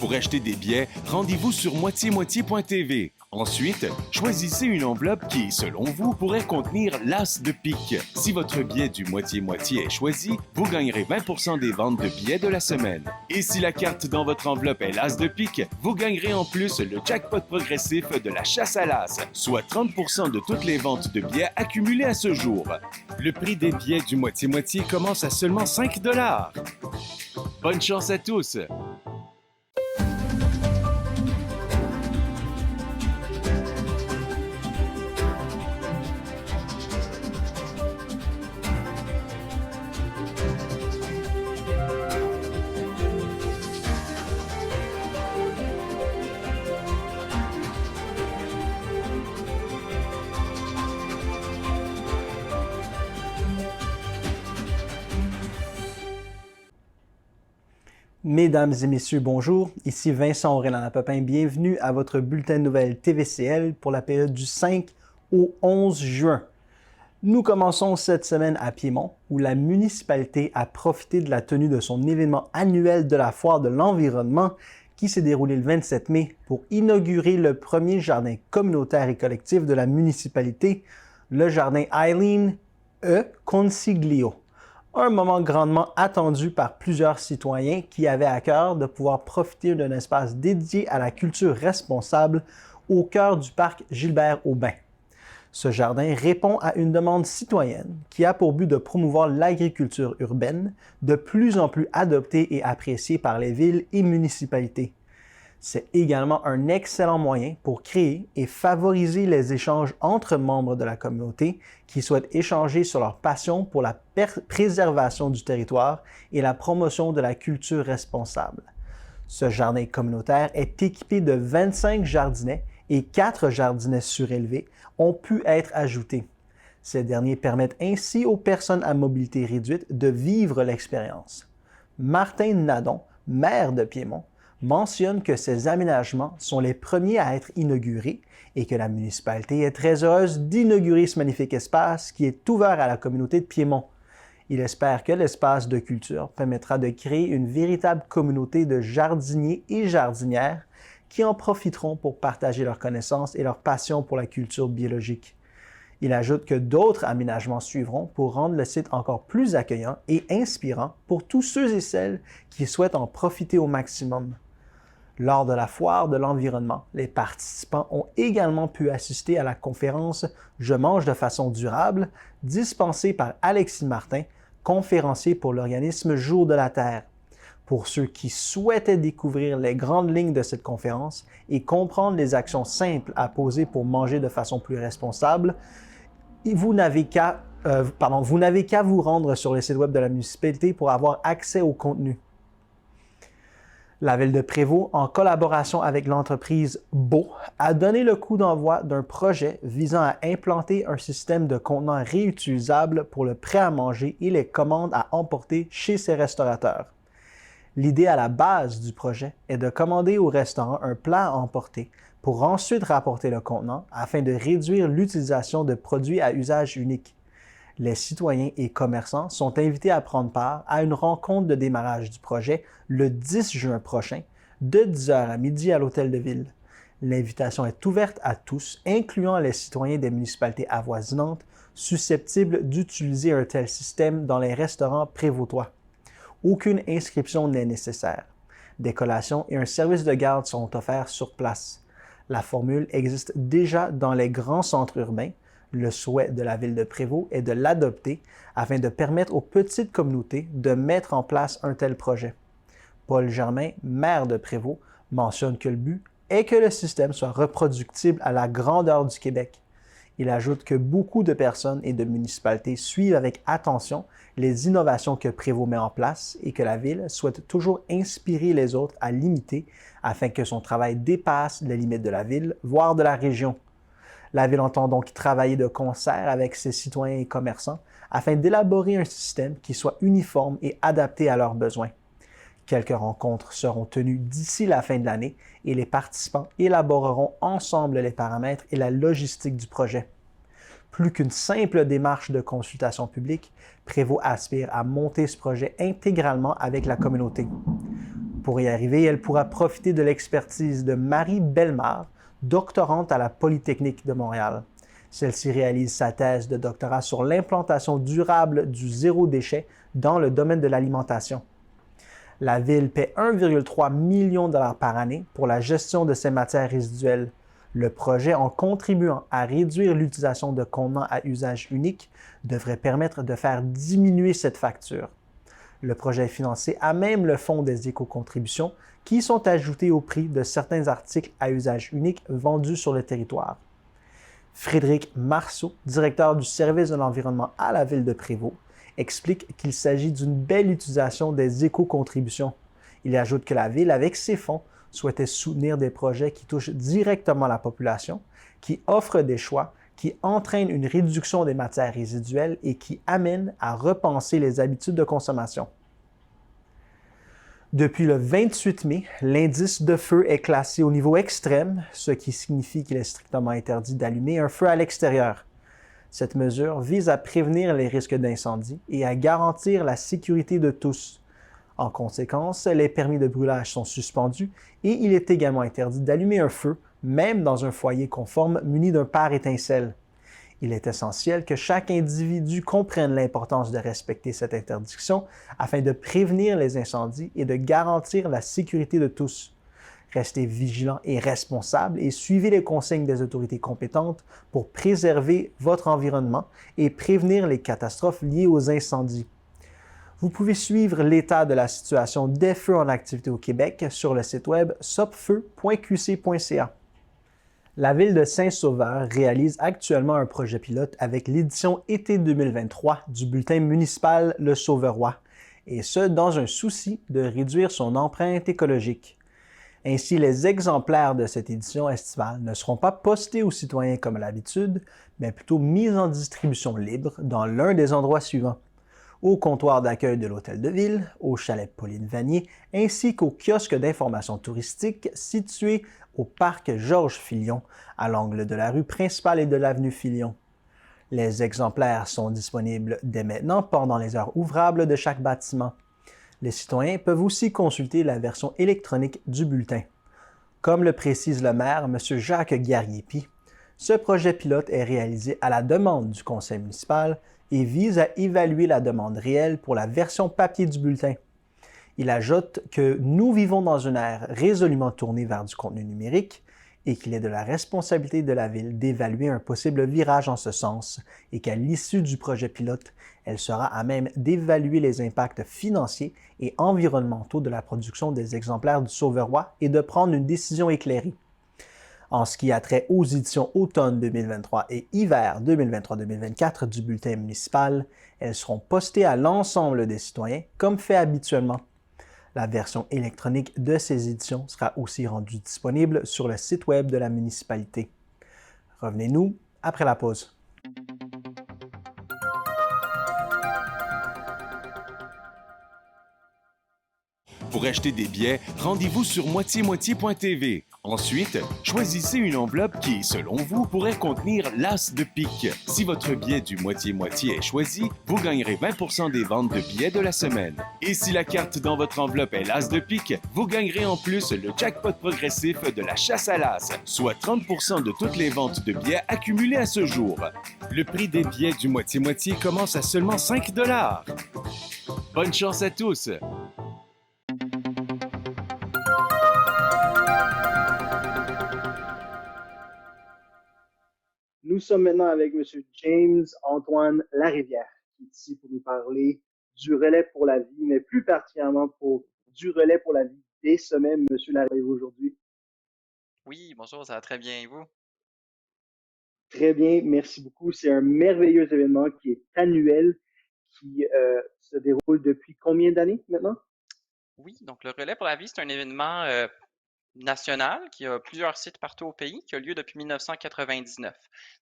Pour acheter des billets, rendez-vous sur moitié-moitié.tv. Ensuite, choisissez une enveloppe qui, selon vous, pourrait contenir l'as de pique. Si votre billet du moitié-moitié est choisi, vous gagnerez 20% des ventes de billets de la semaine. Et si la carte dans votre enveloppe est l'as de pique, vous gagnerez en plus le jackpot progressif de la chasse à l'as, soit 30% de toutes les ventes de billets accumulées à ce jour. Le prix des billets du moitié-moitié commence à seulement 5 $. Bonne chance à tous! Mesdames et messieurs, bonjour. Ici Vincent Aurélien-Lapopin. Bienvenue à votre bulletin de nouvelles TVCL pour la période du 5 au 11 juin. Nous commençons cette semaine à Piémont, où la municipalité a profité de la tenue de son événement annuel de la Foire de l'environnement qui s'est déroulé le 27 mai pour inaugurer le premier jardin communautaire et collectif de la municipalité, le jardin Eileen E. Consiglio. Un moment grandement attendu par plusieurs citoyens qui avaient à cœur de pouvoir profiter d'un espace dédié à la culture responsable au cœur du parc Gilbert-Aubin. Ce jardin répond à une demande citoyenne qui a pour but de promouvoir l'agriculture urbaine, de plus en plus adoptée et appréciée par les villes et municipalités. C'est également un excellent moyen pour créer et favoriser les échanges entre membres de la communauté qui souhaitent échanger sur leur passion pour la préservation du territoire et la promotion de la culture responsable. Ce jardin communautaire est équipé de 25 jardinets et 4 jardinets surélevés ont pu être ajoutés. Ces derniers permettent ainsi aux personnes à mobilité réduite de vivre l'expérience. Martin Nadon, maire de Piémont, mentionne que ces aménagements sont les premiers à être inaugurés et que la municipalité est très heureuse d'inaugurer ce magnifique espace qui est ouvert à la communauté de Piémont. Il espère que l'espace de culture permettra de créer une véritable communauté de jardiniers et jardinières qui en profiteront pour partager leurs connaissances et leur passion pour la culture biologique. Il ajoute que d'autres aménagements suivront pour rendre le site encore plus accueillant et inspirant pour tous ceux et celles qui souhaitent en profiter au maximum. Lors de la Foire de l'environnement, les participants ont également pu assister à la conférence « Je mange de façon durable » dispensée par Alexis Martin, conférencier pour l'organisme Jour de la Terre. Pour ceux qui souhaitaient découvrir les grandes lignes de cette conférence et comprendre les actions simples à poser pour manger de façon plus responsable, vous n'avez qu'à vous rendre sur le site web de la municipalité pour avoir accès au contenu. La Ville de Prévost, en collaboration avec l'entreprise Beau, a donné le coup d'envoi d'un projet visant à implanter un système de contenants réutilisables pour le prêt à manger et les commandes à emporter chez ses restaurateurs. L'idée à la base du projet est de commander au restaurant un plat à emporter pour ensuite rapporter le contenant afin de réduire l'utilisation de produits à usage unique. Les citoyens et commerçants sont invités à prendre part à une rencontre de démarrage du projet le 10 juin prochain, de 10h à midi à l'Hôtel de Ville. L'invitation est ouverte à tous, incluant les citoyens des municipalités avoisinantes susceptibles d'utiliser un tel système dans les restaurants prévôtois. Aucune inscription n'est nécessaire. Des collations et un service de garde sont offerts sur place. La formule existe déjà dans les grands centres urbains. Le souhait de la Ville de Prévost est de l'adopter afin de permettre aux petites communautés de mettre en place un tel projet. Paul Germain, maire de Prévost, mentionne que le but est que le système soit reproductible à la grandeur du Québec. Il ajoute que beaucoup de personnes et de municipalités suivent avec attention les innovations que Prévost met en place et que la Ville souhaite toujours inspirer les autres à l'imiter afin que son travail dépasse les limites de la Ville, voire de la région. La Ville entend donc travailler de concert avec ses citoyens et commerçants afin d'élaborer un système qui soit uniforme et adapté à leurs besoins. Quelques rencontres seront tenues d'ici la fin de l'année et les participants élaboreront ensemble les paramètres et la logistique du projet. Plus qu'une simple démarche de consultation publique, Prévost aspire à monter ce projet intégralement avec la communauté. Pour y arriver, elle pourra profiter de l'expertise de Marie Bellemare, doctorante à la Polytechnique de Montréal. Celle-ci réalise sa thèse de doctorat sur l'implantation durable du zéro déchet dans le domaine de l'alimentation. La ville paie 1,3 million de dollars par année pour la gestion de ces matières résiduelles. Le projet, en contribuant à réduire l'utilisation de contenants à usage unique, devrait permettre de faire diminuer cette facture. Le projet est financé à même le fonds des éco-contributions qui sont ajoutés au prix de certains articles à usage unique vendus sur le territoire. Frédéric Marceau, directeur du service de l'environnement à la ville de Prévost, explique qu'il s'agit d'une belle utilisation des éco-contributions. Il ajoute que la ville, avec ses fonds, souhaitait soutenir des projets qui touchent directement la population, qui offrent des choix, qui entraînent une réduction des matières résiduelles et qui amènent à repenser les habitudes de consommation. Depuis le 28 mai, l'indice de feu est classé au niveau extrême, ce qui signifie qu'il est strictement interdit d'allumer un feu à l'extérieur. Cette mesure vise à prévenir les risques d'incendie et à garantir la sécurité de tous. En conséquence, les permis de brûlage sont suspendus et il est également interdit d'allumer un feu, même dans un foyer conforme muni d'un pare-étincelle. Il est essentiel que chaque individu comprenne l'importance de respecter cette interdiction afin de prévenir les incendies et de garantir la sécurité de tous. Restez vigilants et responsables et suivez les consignes des autorités compétentes pour préserver votre environnement et prévenir les catastrophes liées aux incendies. Vous pouvez suivre l'état de la situation des feux en activité au Québec sur le site web sopfeu.qc.ca. La ville de Saint-Sauveur réalise actuellement un projet pilote avec l'édition été 2023 du bulletin municipal Le Sauveroy, et ce, dans un souci de réduire son empreinte écologique. Ainsi, les exemplaires de cette édition estivale ne seront pas postés aux citoyens comme à l'habitude, mais plutôt mis en distribution libre dans l'un des endroits suivants: au comptoir d'accueil de l'Hôtel de Ville, au chalet Pauline Vanier, ainsi qu'au kiosque d'information touristique situé au parc Georges Filion, à l'angle de la rue principale et de l'avenue Filion. Les exemplaires sont disponibles dès maintenant pendant les heures ouvrables de chaque bâtiment. Les citoyens peuvent aussi consulter la version électronique du bulletin. Comme le précise le maire, M. Jacques Guerrier-Py, ce projet pilote est réalisé à la demande du conseil municipal et vise à évaluer la demande réelle pour la version papier du bulletin. Il ajoute que nous vivons dans une ère résolument tournée vers du contenu numérique et qu'il est de la responsabilité de la Ville d'évaluer un possible virage en ce sens et qu'à l'issue du projet pilote, elle sera à même d'évaluer les impacts financiers et environnementaux de la production des exemplaires du Sauveroy et de prendre une décision éclairée. En ce qui a trait aux éditions automne 2023 et hiver 2023-2024 du bulletin municipal, elles seront postées à l'ensemble des citoyens comme fait habituellement. La version électronique de ces éditions sera aussi rendue disponible sur le site web de la municipalité. Revenez-nous après la pause. Pour acheter des billets, rendez-vous sur moitié-moitié.tv. Ensuite, choisissez une enveloppe qui, selon vous, pourrait contenir l'as de pique. Si votre billet du moitié-moitié est choisi, vous gagnerez 20% des ventes de billets de la semaine. Et si la carte dans votre enveloppe est l'as de pique, vous gagnerez en plus le jackpot progressif de la chasse à l'as, soit 30% de toutes les ventes de billets accumulées à ce jour. Le prix des billets du moitié-moitié commence à seulement 5 $. Bonne chance à tous! Nous sommes maintenant avec M. James Antoine Larivière, qui est ici pour nous parler du relais pour la vie, mais plus particulièrement du relais pour la vie des sommets. M. Larivière, aujourd'hui. Oui, bonjour, ça va très bien et vous? Très bien, merci beaucoup. C'est un merveilleux événement qui est annuel, qui se déroule depuis combien d'années maintenant? Oui, donc le Relais pour la vie, c'est un événement national qui a plusieurs sites partout au pays, qui a lieu depuis 1999.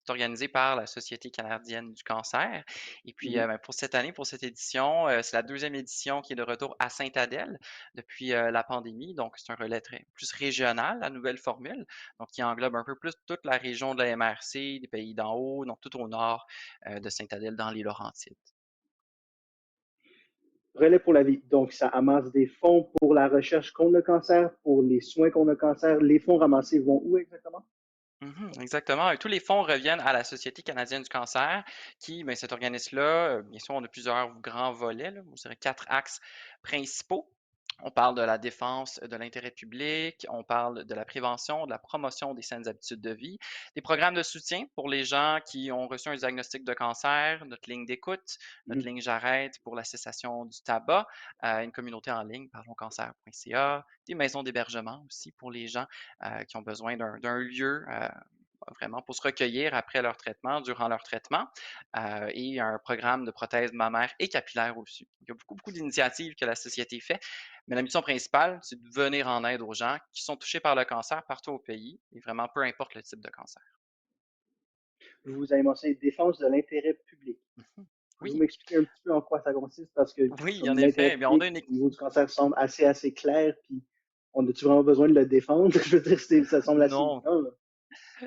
C'est organisé par la Société canadienne du cancer. Et puis pour cette année, pour cette édition, c'est la deuxième édition qui est de retour à Sainte-Adèle depuis la pandémie. Donc c'est un relais très plus régional, la nouvelle formule, donc qui englobe un peu plus toute la région de la MRC, des pays d'en haut, donc tout au nord de Sainte-Adèle dans les Laurentides. Relais pour la vie. Donc, ça amasse des fonds pour la recherche contre le cancer, pour les soins contre le cancer. Les fonds ramassés vont où exactement? Mhm, exactement. Et tous les fonds reviennent à la Société canadienne du cancer, qui, ben, cet organisme-là, bien sûr, on a plusieurs grands volets, là, je dirais quatre axes principaux. On parle de la défense de l'intérêt public, on parle de la prévention, de la promotion des saines habitudes de vie, des programmes de soutien pour les gens qui ont reçu un diagnostic de cancer, notre ligne d'écoute, notre ligne J'arrête pour la cessation du tabac, une communauté en ligne, parlonscancer.ca, des maisons d'hébergement aussi pour les gens qui ont besoin d'un lieu vraiment pour se recueillir après leur traitement, durant leur traitement, et un programme de prothèse mammaire et capillaire aussi. Il y a beaucoup, beaucoup d'initiatives que la société fait, mais la mission principale, c'est de venir en aide aux gens qui sont touchés par le cancer partout au pays, et vraiment peu importe le type de cancer. Vous avez mentionné défense de l'intérêt public. Mhm. Pouvez-vous Oui, m'expliquer un petit peu en quoi ça consiste? Parce que oui, en comme l'intérêt effet. Bien, on a public une au niveau du cancer semble assez clair, puis on a-tu vraiment besoin de le défendre? Je veux dire, ça semble assez non, évident, là.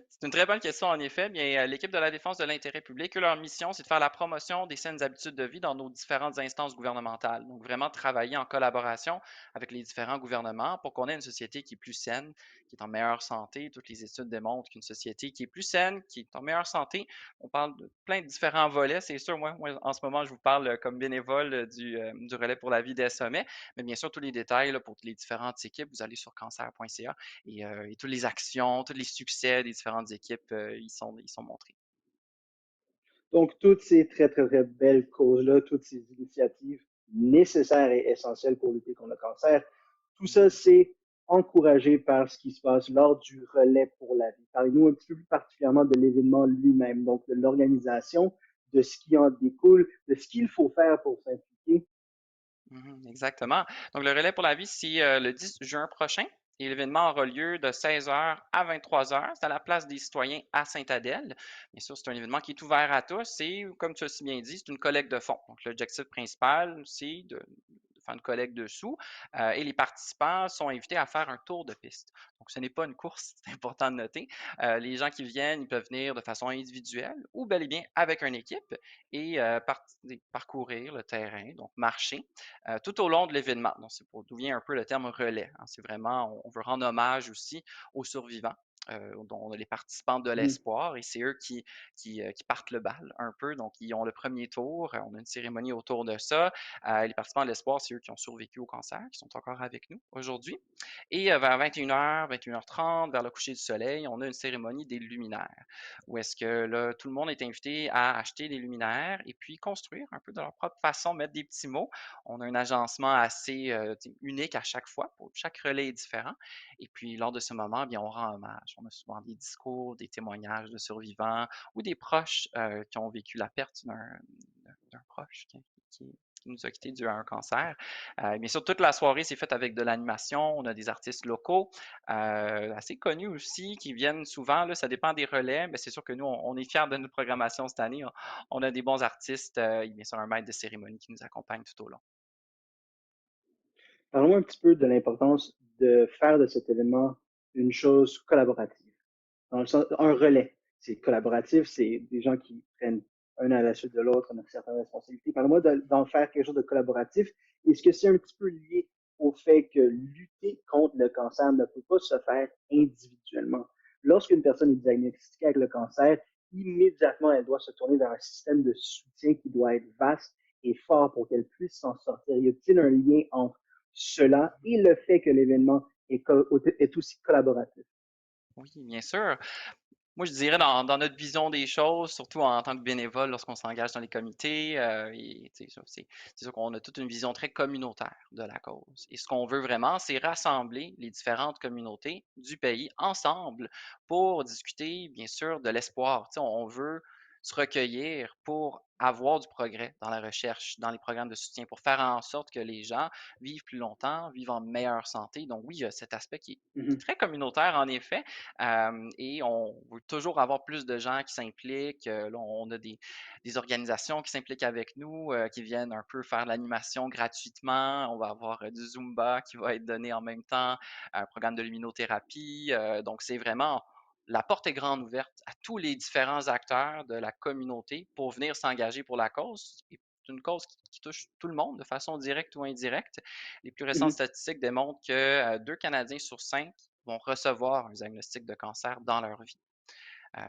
c'est une très bonne question, en effet. Bien, l'équipe de la défense de l'intérêt public, eux, leur mission, c'est de faire la promotion des saines habitudes de vie dans nos différentes instances gouvernementales. Donc, vraiment travailler en collaboration avec les différents gouvernements pour qu'on ait une société qui est plus saine, qui est en meilleure santé. Toutes les études démontrent qu'une société qui est plus saine, qui est en meilleure santé, on parle de plein de différents volets. C'est sûr, moi, en ce moment, je vous parle comme bénévole du relais pour la vie des sommets, mais bien sûr, tous les détails là, pour les différentes équipes, vous allez sur cancer.ca et toutes les actions, tous les succès des différentes équipes, ils sont montrés. Donc, toutes ces très belles causes-là, toutes ces initiatives nécessaires et essentielles pour lutter contre le cancer, tout ça, Mhm. c'est encouragé par ce qui se passe lors du relais pour la vie. Parlez-nous un petit peu plus particulièrement de l'événement lui-même, donc de l'organisation, de ce qui en découle, de ce qu'il faut faire pour s'impliquer. Mhm, exactement. Donc, le relais pour la vie, c'est le 10 juin prochain. Et l'événement aura lieu de 16 heures à 23 heures. C'est à la place des citoyens à Sainte-Adèle. Bien sûr, c'est un événement qui est ouvert à tous et, comme tu as si bien dit, c'est une collecte de fonds. Donc, l'objectif principal, c'est de faire une collecte de sous et les participants sont invités à faire un tour de piste. Donc, ce n'est pas une course, c'est important de noter. Les gens qui viennent, ils peuvent venir de façon individuelle ou bel et bien avec une équipe et parcourir le terrain, donc marcher tout au long de l'événement. Donc, c'est d'où vient un peu le terme relais, hein. C'est vraiment, on veut rendre hommage aussi aux survivants. Dont on a les participants de Mhm. l'espoir et c'est eux qui partent le bal un peu. Donc, ils ont le premier tour. On a une cérémonie autour de ça. Les participants de l'espoir, c'est eux qui ont survécu au cancer, qui sont encore avec nous aujourd'hui. Et vers 21h, 21h30, vers le coucher du soleil, on a une cérémonie des luminaires où est-ce que là, tout le monde est invité à acheter des luminaires et puis construire un peu de leur propre façon, mettre des petits mots. On a un agencement assez unique à chaque fois. Chaque relais est différent. Et puis, lors de ce moment, bien, on rend hommage. On a souvent des discours, des témoignages de survivants ou des proches qui ont vécu la perte d'un proche qui nous a quittés dû à un cancer. Bien sûr, toute la soirée, c'est faite avec de l'animation. On a des artistes locaux assez connus aussi qui viennent souvent. Là, ça dépend des relais, mais c'est sûr que nous, on est fiers de notre programmation cette année. On a des bons artistes et bien sûr un maître de cérémonie qui nous accompagne tout au long. Parlons un petit peu de l'importance de faire de cet événement une chose collaborative. Dans le sens, un relais. C'est collaboratif, c'est des gens qui prennent un à la suite de l'autre, on a certaines responsabilités. Parle-moi d'en faire quelque chose de collaboratif. Est-ce que c'est un petit peu lié au fait que lutter contre le cancer ne peut pas se faire individuellement? Lorsqu'une personne est diagnostiquée avec le cancer, immédiatement, elle doit se tourner vers un système de soutien qui doit être vaste et fort pour qu'elle puisse s'en sortir. Y a-t-il un lien entre cela et le fait que l'événement est aussi collaboratif? Oui, bien sûr. Moi, je dirais dans notre vision des choses, surtout en tant que bénévole, lorsqu'on s'engage dans les comités, et tu sais, ça, c'est sûr qu'on a toute une vision très communautaire de la cause. Et ce qu'on veut vraiment, c'est rassembler les différentes communautés du pays ensemble pour discuter, bien sûr, de l'espoir. Tu sais, on veut se recueillir pour avoir du progrès dans la recherche, dans les programmes de soutien, pour faire en sorte que les gens vivent plus longtemps, vivent en meilleure santé. Donc oui, il y a cet aspect qui est Mhm. très communautaire, en effet, et on veut toujours avoir plus de gens qui s'impliquent. Là, on a des organisations qui s'impliquent avec nous, qui viennent un peu faire l'animation gratuitement. On va avoir du Zumba qui va être donné en même temps, un programme de luminothérapie. Donc, c'est vraiment la porte est grande ouverte à tous les différents acteurs de la communauté pour venir s'engager pour la cause. Et une cause qui touche tout le monde de façon directe ou indirecte. Les plus récentes Mhm. statistiques démontrent que 2 Canadiens sur 5 vont recevoir un diagnostic de cancer dans leur vie.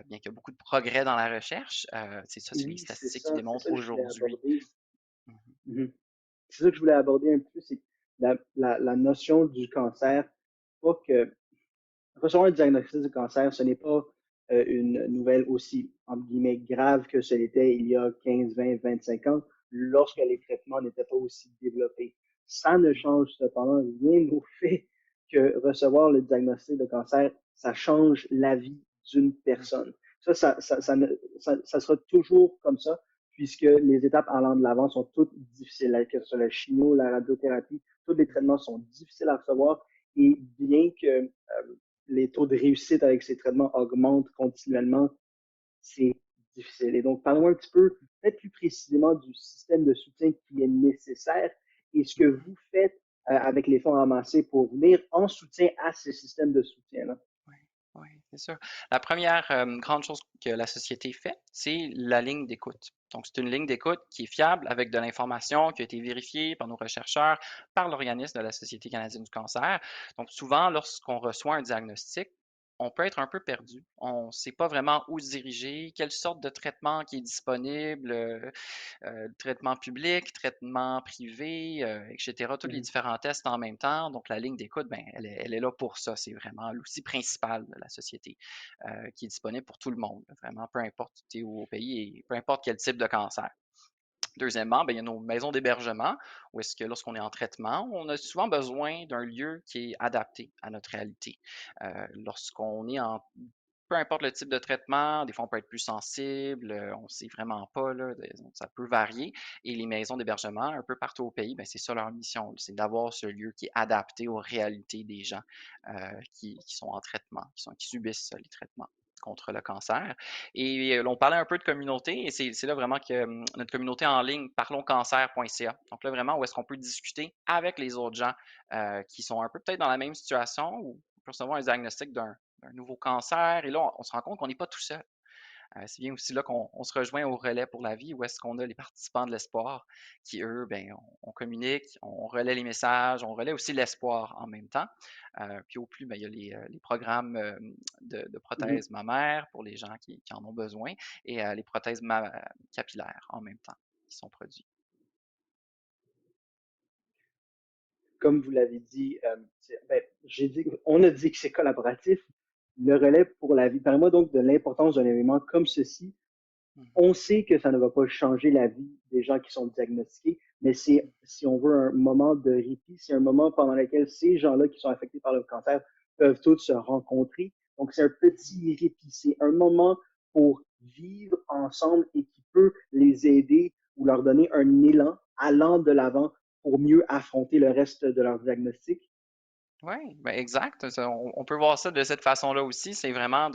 Bien qu'il y a beaucoup de progrès dans la recherche, c'est ça, c'est les Oui, statistiques qui c'est démontrent ça que je voulais aujourd'hui. aborder. Mhm. Mhm. C'est ça que je voulais aborder un peu, c'est la notion du cancer. Pas que recevoir un diagnostic de cancer, ce n'est pas une nouvelle aussi, entre guillemets, grave que ce l'était il y a 15, 20, 25 ans, lorsque les traitements n'étaient pas aussi développés. Ça ne change cependant rien au fait que recevoir le diagnostic de cancer, ça change la vie d'une personne. Ça sera toujours comme ça, puisque les étapes allant de l'avant sont toutes difficiles, que ce soit la chimio, la radiothérapie, tous les traitements sont difficiles à recevoir, et bien que les taux de réussite avec ces traitements augmentent continuellement, c'est difficile. Et donc, parlons un petit peu, peut-être plus précisément, du système de soutien qui est nécessaire et ce que vous faites avec les fonds ramassés pour venir en soutien à ce système de soutien-là. Oui, oui, c'est sûr. La première grande chose que la société fait, c'est la ligne d'écoute. Donc, c'est une ligne d'écoute qui est fiable avec de l'information qui a été vérifiée par nos chercheurs, par l'organisme de la Société canadienne du cancer. Donc, souvent, lorsqu'on reçoit un diagnostic, on peut être un peu perdu. On ne sait pas vraiment où se diriger, quelle sorte de traitement qui est disponible, traitement public, traitement privé, etc. Tous les Mhm. différents tests en même temps. Donc, la ligne d'écoute, ben, elle est là pour ça. C'est vraiment l'outil principal de la société qui est disponible pour tout le monde. Vraiment, peu importe où tu es au pays et peu importe quel type de cancer. Deuxièmement, ben, il y a nos maisons d'hébergement, où est-ce que lorsqu'on est en traitement, on a souvent besoin d'un lieu qui est adapté à notre réalité. Lorsqu'on est en peu importe le type de traitement, des fois on peut être plus sensible, on ne sait vraiment pas, là, ça peut varier. Et les maisons d'hébergement, un peu partout au pays, ben, c'est ça leur mission, c'est d'avoir ce lieu qui est adapté aux réalités des gens qui sont en traitement, qui subissent les traitements contre le cancer. Et on parlait un peu de communauté, et c'est là vraiment que notre communauté en ligne, parlonscancer.ca. Donc là, vraiment, où est-ce qu'on peut discuter avec les autres gens qui sont un peu peut-être dans la même situation ou on peut recevoir un diagnostic d'un nouveau cancer. Et là, on se rend compte qu'on n'est pas tout seul. C'est bien aussi là qu'on se rejoint au relais pour la vie, où est-ce qu'on a les participants de l'espoir qui, eux, ben, on communique, on relaie les messages, on relaie aussi l'espoir en même temps. Puis au plus, ben, il y a les programmes de Mhm. prothèses mammaires pour les gens qui en ont besoin et les prothèses capillaires en même temps qui sont produits. Comme vous l'avez dit, ben, on a dit que c'est collaboratif. Le relais pour la vie. Parlez-moi donc de l'importance d'un événement comme ceci. Mhm, On sait que ça ne va pas changer la vie des gens qui sont diagnostiqués, mais c'est, si on veut, un moment de répit, c'est un moment pendant lequel ces gens-là qui sont affectés par le cancer peuvent tous se rencontrer. Donc, c'est un petit répit, c'est un moment pour vivre ensemble et qui peut les aider ou leur donner un élan allant de l'avant pour mieux affronter le reste de leur diagnostic. oui, ben exact. On peut voir ça de cette façon-là aussi. C'est vraiment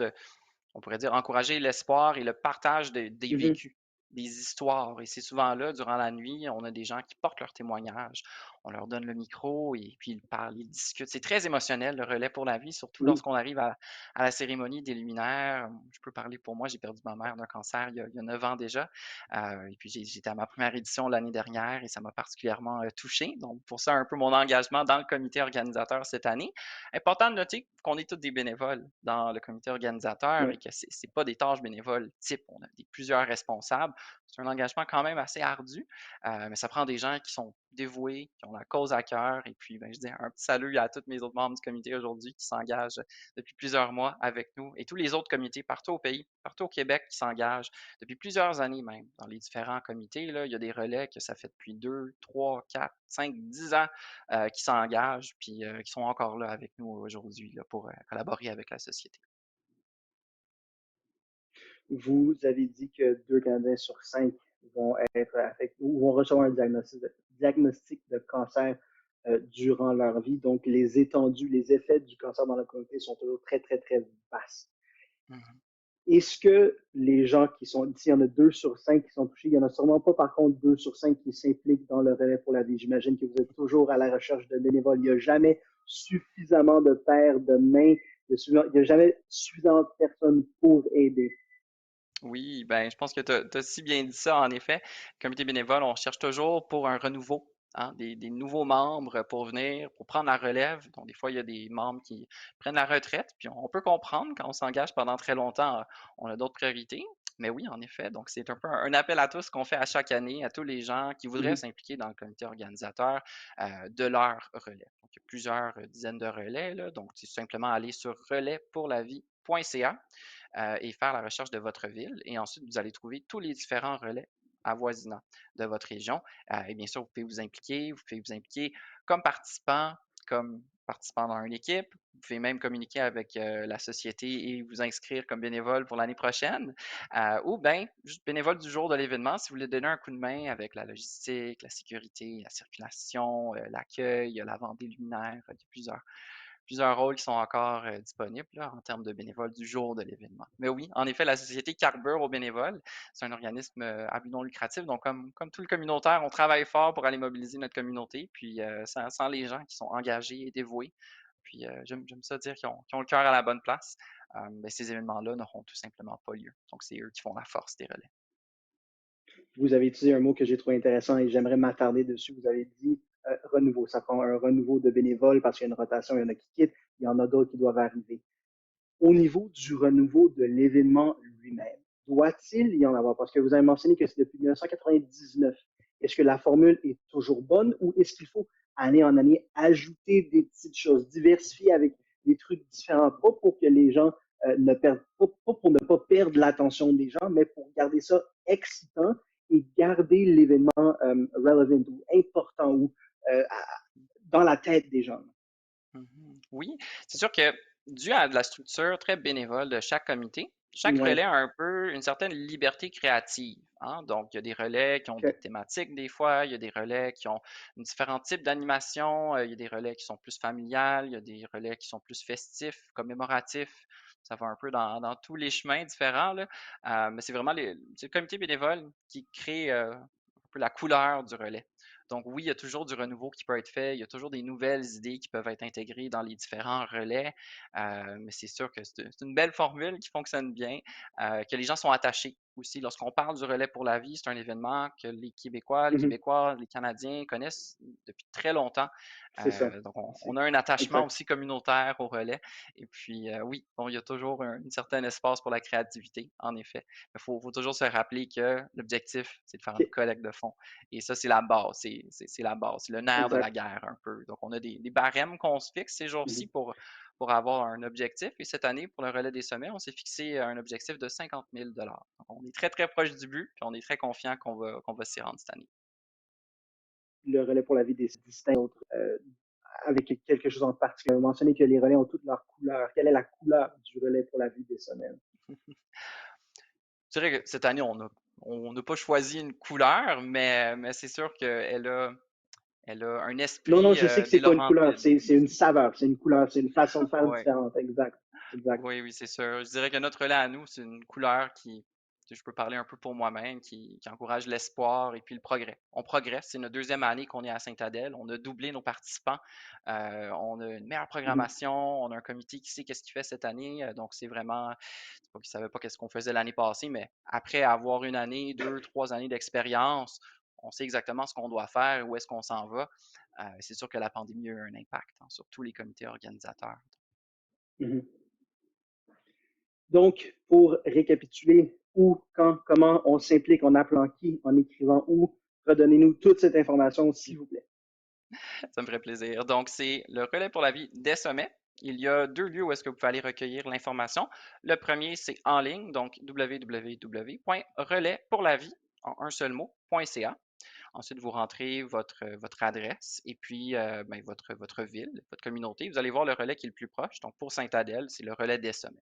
on pourrait dire, encourager l'espoir et le partage des Mm -hmm. vécus, des histoires. Et c'est souvent là, durant la nuit, on a des gens qui portent leurs témoignages. On leur donne le micro et puis ils parlent, ils discutent. C'est très émotionnel, le relais pour la vie, surtout Oui. lorsqu'on arrive à la cérémonie des luminaires. Je peux parler pour moi, j'ai perdu ma mère d'un cancer il y a 9 ans déjà. Et puis j'étais à ma première édition l'année dernière et ça m'a particulièrement touché. Donc pour ça, un peu mon engagement dans le comité organisateur cette année. Important de noter qu'on est tous des bénévoles dans le comité organisateur et Ouais. que ce n'est pas des tâches bénévoles type. On a plusieurs responsables. C'est un engagement quand même assez ardu, mais ça prend des gens qui sont dévoués, qui ont la cause à cœur. Et puis, ben, je dis un petit salut à tous mes autres membres du comité aujourd'hui qui s'engagent depuis plusieurs mois avec nous et tous les autres comités partout au pays, partout au Québec qui s'engagent depuis plusieurs années même dans les différents comités. Là, il y a des relais que ça fait depuis 2, 3, 4, 5, 10 ans qui s'engagent puis qui sont encore là avec nous aujourd'hui pour collaborer avec la société. Vous avez dit que 2 Canadiens sur 5 vont être affectés ou vont recevoir un diagnostic de cancer durant leur vie. Donc, les étendues, les effets du cancer dans la communauté sont toujours très, très, très vastes. Mhm. Est-ce que les gens qui sont, s'il y en a 2 sur 5 qui sont touchés, il n'y en a sûrement pas par contre 2 sur 5 qui s'impliquent dans le relais pour la vie. J'imagine que vous êtes toujours à la recherche de bénévoles. Il n'y a jamais suffisamment de paires de mains, il n'y a jamais suffisamment de personnes pour aider. Oui, ben, je pense que tu as si bien dit ça, en effet. Comité bénévole, on cherche toujours pour un renouveau, hein, des nouveaux membres pour venir, pour prendre la relève. Donc, des fois, il y a des membres qui prennent la retraite, puis on peut comprendre quand on s'engage pendant très longtemps, on a d'autres priorités. Mais oui, en effet, donc c'est un peu un appel à tous qu'on fait à chaque année, à tous les gens qui voudraient Mhm. s'impliquer dans le comité organisateur de leur relais. Donc, il y a plusieurs dizaines de relais, là. Donc, c'est simplement aller sur relaispourlavie.ca et faire la recherche de votre ville. Et ensuite, vous allez trouver tous les différents relais avoisinants de votre région. Et bien sûr, vous pouvez vous impliquer comme participant dans une équipe. Vous pouvez même communiquer avec la société et vous inscrire comme bénévole pour l'année prochaine. Ou bien, juste bénévole du jour de l'événement, si vous voulez donner un coup de main avec la logistique, la sécurité, la circulation, l'accueil, la vente des luminaires, il y a plusieurs rôles qui sont encore disponibles là, en termes de bénévoles du jour de l'événement. Mais oui, en effet, la société Carbure aux bénévoles, c'est un organisme à but non lucratif. Donc, comme tout le communautaire, on travaille fort pour aller mobiliser notre communauté, puis sans les gens qui sont engagés et dévoués. Puis j'aime ça dire qu'ils ont le cœur à la bonne place. Ben, ces événements-là n'auront tout simplement pas lieu. Donc, c'est eux qui font la force des relais. Vous avez utilisé un mot que j'ai trouvé intéressant et j'aimerais m'attarder dessus. Vous avez dit renouveau. Ça prend un renouveau de bénévoles parce qu'il y a une rotation, il y en a qui quittent, il y en a d'autres qui doivent arriver. Au niveau du renouveau de l'événement lui-même, doit-il y en avoir? Parce que vous avez mentionné que c'est depuis 1999. Est-ce que la formule est toujours bonne ou est-ce qu'il faut année en année ajouter des petites choses, diversifier avec des trucs différents, pas pour que les gens ne perdent, pas pour ne pas perdre l'attention des gens, mais pour garder ça excitant et garder l'événement relevant ou important ou euh, dans la tête des gens. Mhm. Oui, c'est sûr que dû à de la structure très bénévole de chaque comité, chaque Ouais. relais a un peu une certaine liberté créative, hein. Donc, il y a des relais qui ont des OK. thématiques des fois, il y a des relais qui ont différents types d'animation, il y a des relais qui sont plus familiales, il y a des relais qui sont plus festifs, commémoratifs. Ça va un peu dans tous les chemins différents, là. Mais c'est vraiment c'est le comité bénévole qui crée un peu la couleur du relais. Donc oui, il y a toujours du renouveau qui peut être fait, il y a toujours des nouvelles idées qui peuvent être intégrées dans les différents relais, mais c'est sûr que c'est une belle formule qui fonctionne bien, que les gens sont attachés aussi. Lorsqu'on parle du relais pour la vie, c'est un événement que les Québécois, les Mhm. Québécoises, les Canadiens connaissent depuis très longtemps. C'est ça. Donc on a un attachement Exact. aussi communautaire au relais. Et puis oui, bon, il y a toujours un certain espace pour la créativité, en effet. Il faut toujours se rappeler que l'objectif, c'est de faire une OK. collecte de fonds. Et ça, c'est la base. C'est la base. C'est le nerf de la Exact. guerre un peu. Donc, on a des barèmes qu'on se fixe ces jours-ci Mhm. pour avoir un objectif. Et cette année, pour le relais des sommets, on s'est fixé un objectif de 50 000 Donc, on est très, très proche du but. Puis on est très confiant qu'on va s'y rendre cette année. Le relais pour la vie des distincts avec quelque chose en particulier. Vous mentionnez que les relais ont toutes leurs couleurs. Quelle est la couleur du relais pour la vie des semaines? Je dirais que cette année, on n'a pas choisi une couleur, mais c'est sûr qu'elle a un Non, non, esprit je sais que des c'est pas une couleur, Laurentides. c'est une saveur, c'est une couleur, c'est une façon de faire Ouais. différente. Exact. Exact. Oui, oui, c'est sûr. Je dirais que notre relais à nous, c'est une couleur je peux parler un peu pour moi-même, qui encourage l'espoir et puis le progrès. On progresse. C'est notre deuxième année qu'on est à Saint-Adèle. On a doublé nos participants. On a une meilleure Mhm. programmation. On a un comité qui sait qu'est-ce qu'il fait cette année. Donc, c'est pas qu'ils ne savaient pas qu'est-ce qu'on faisait l'année passée, mais après avoir une année, 2, 3 années d'expérience, on sait exactement ce qu'on doit faire, où est-ce qu'on s'en va. C'est sûr que la pandémie a eu un impact, hein, sur tous les comités organisateurs. Mhm. Donc, pour récapituler, où, quand, comment on s'implique, en appelant qui, en écrivant où, redonnez-nous toute cette information, s'il vous plaît. Ça me ferait plaisir. Donc, c'est le relais pour la vie des sommets. Il y a deux lieux où est-ce que vous pouvez aller recueillir l'information. Le premier, c'est en ligne, donc www.relaispourlavie, en un seul mot.ca. Ensuite, vous rentrez votre adresse et puis ben, votre ville, votre communauté. Vous allez voir le relais qui est le plus proche. Donc, pour Saint-Adèle, c'est le relais des sommets.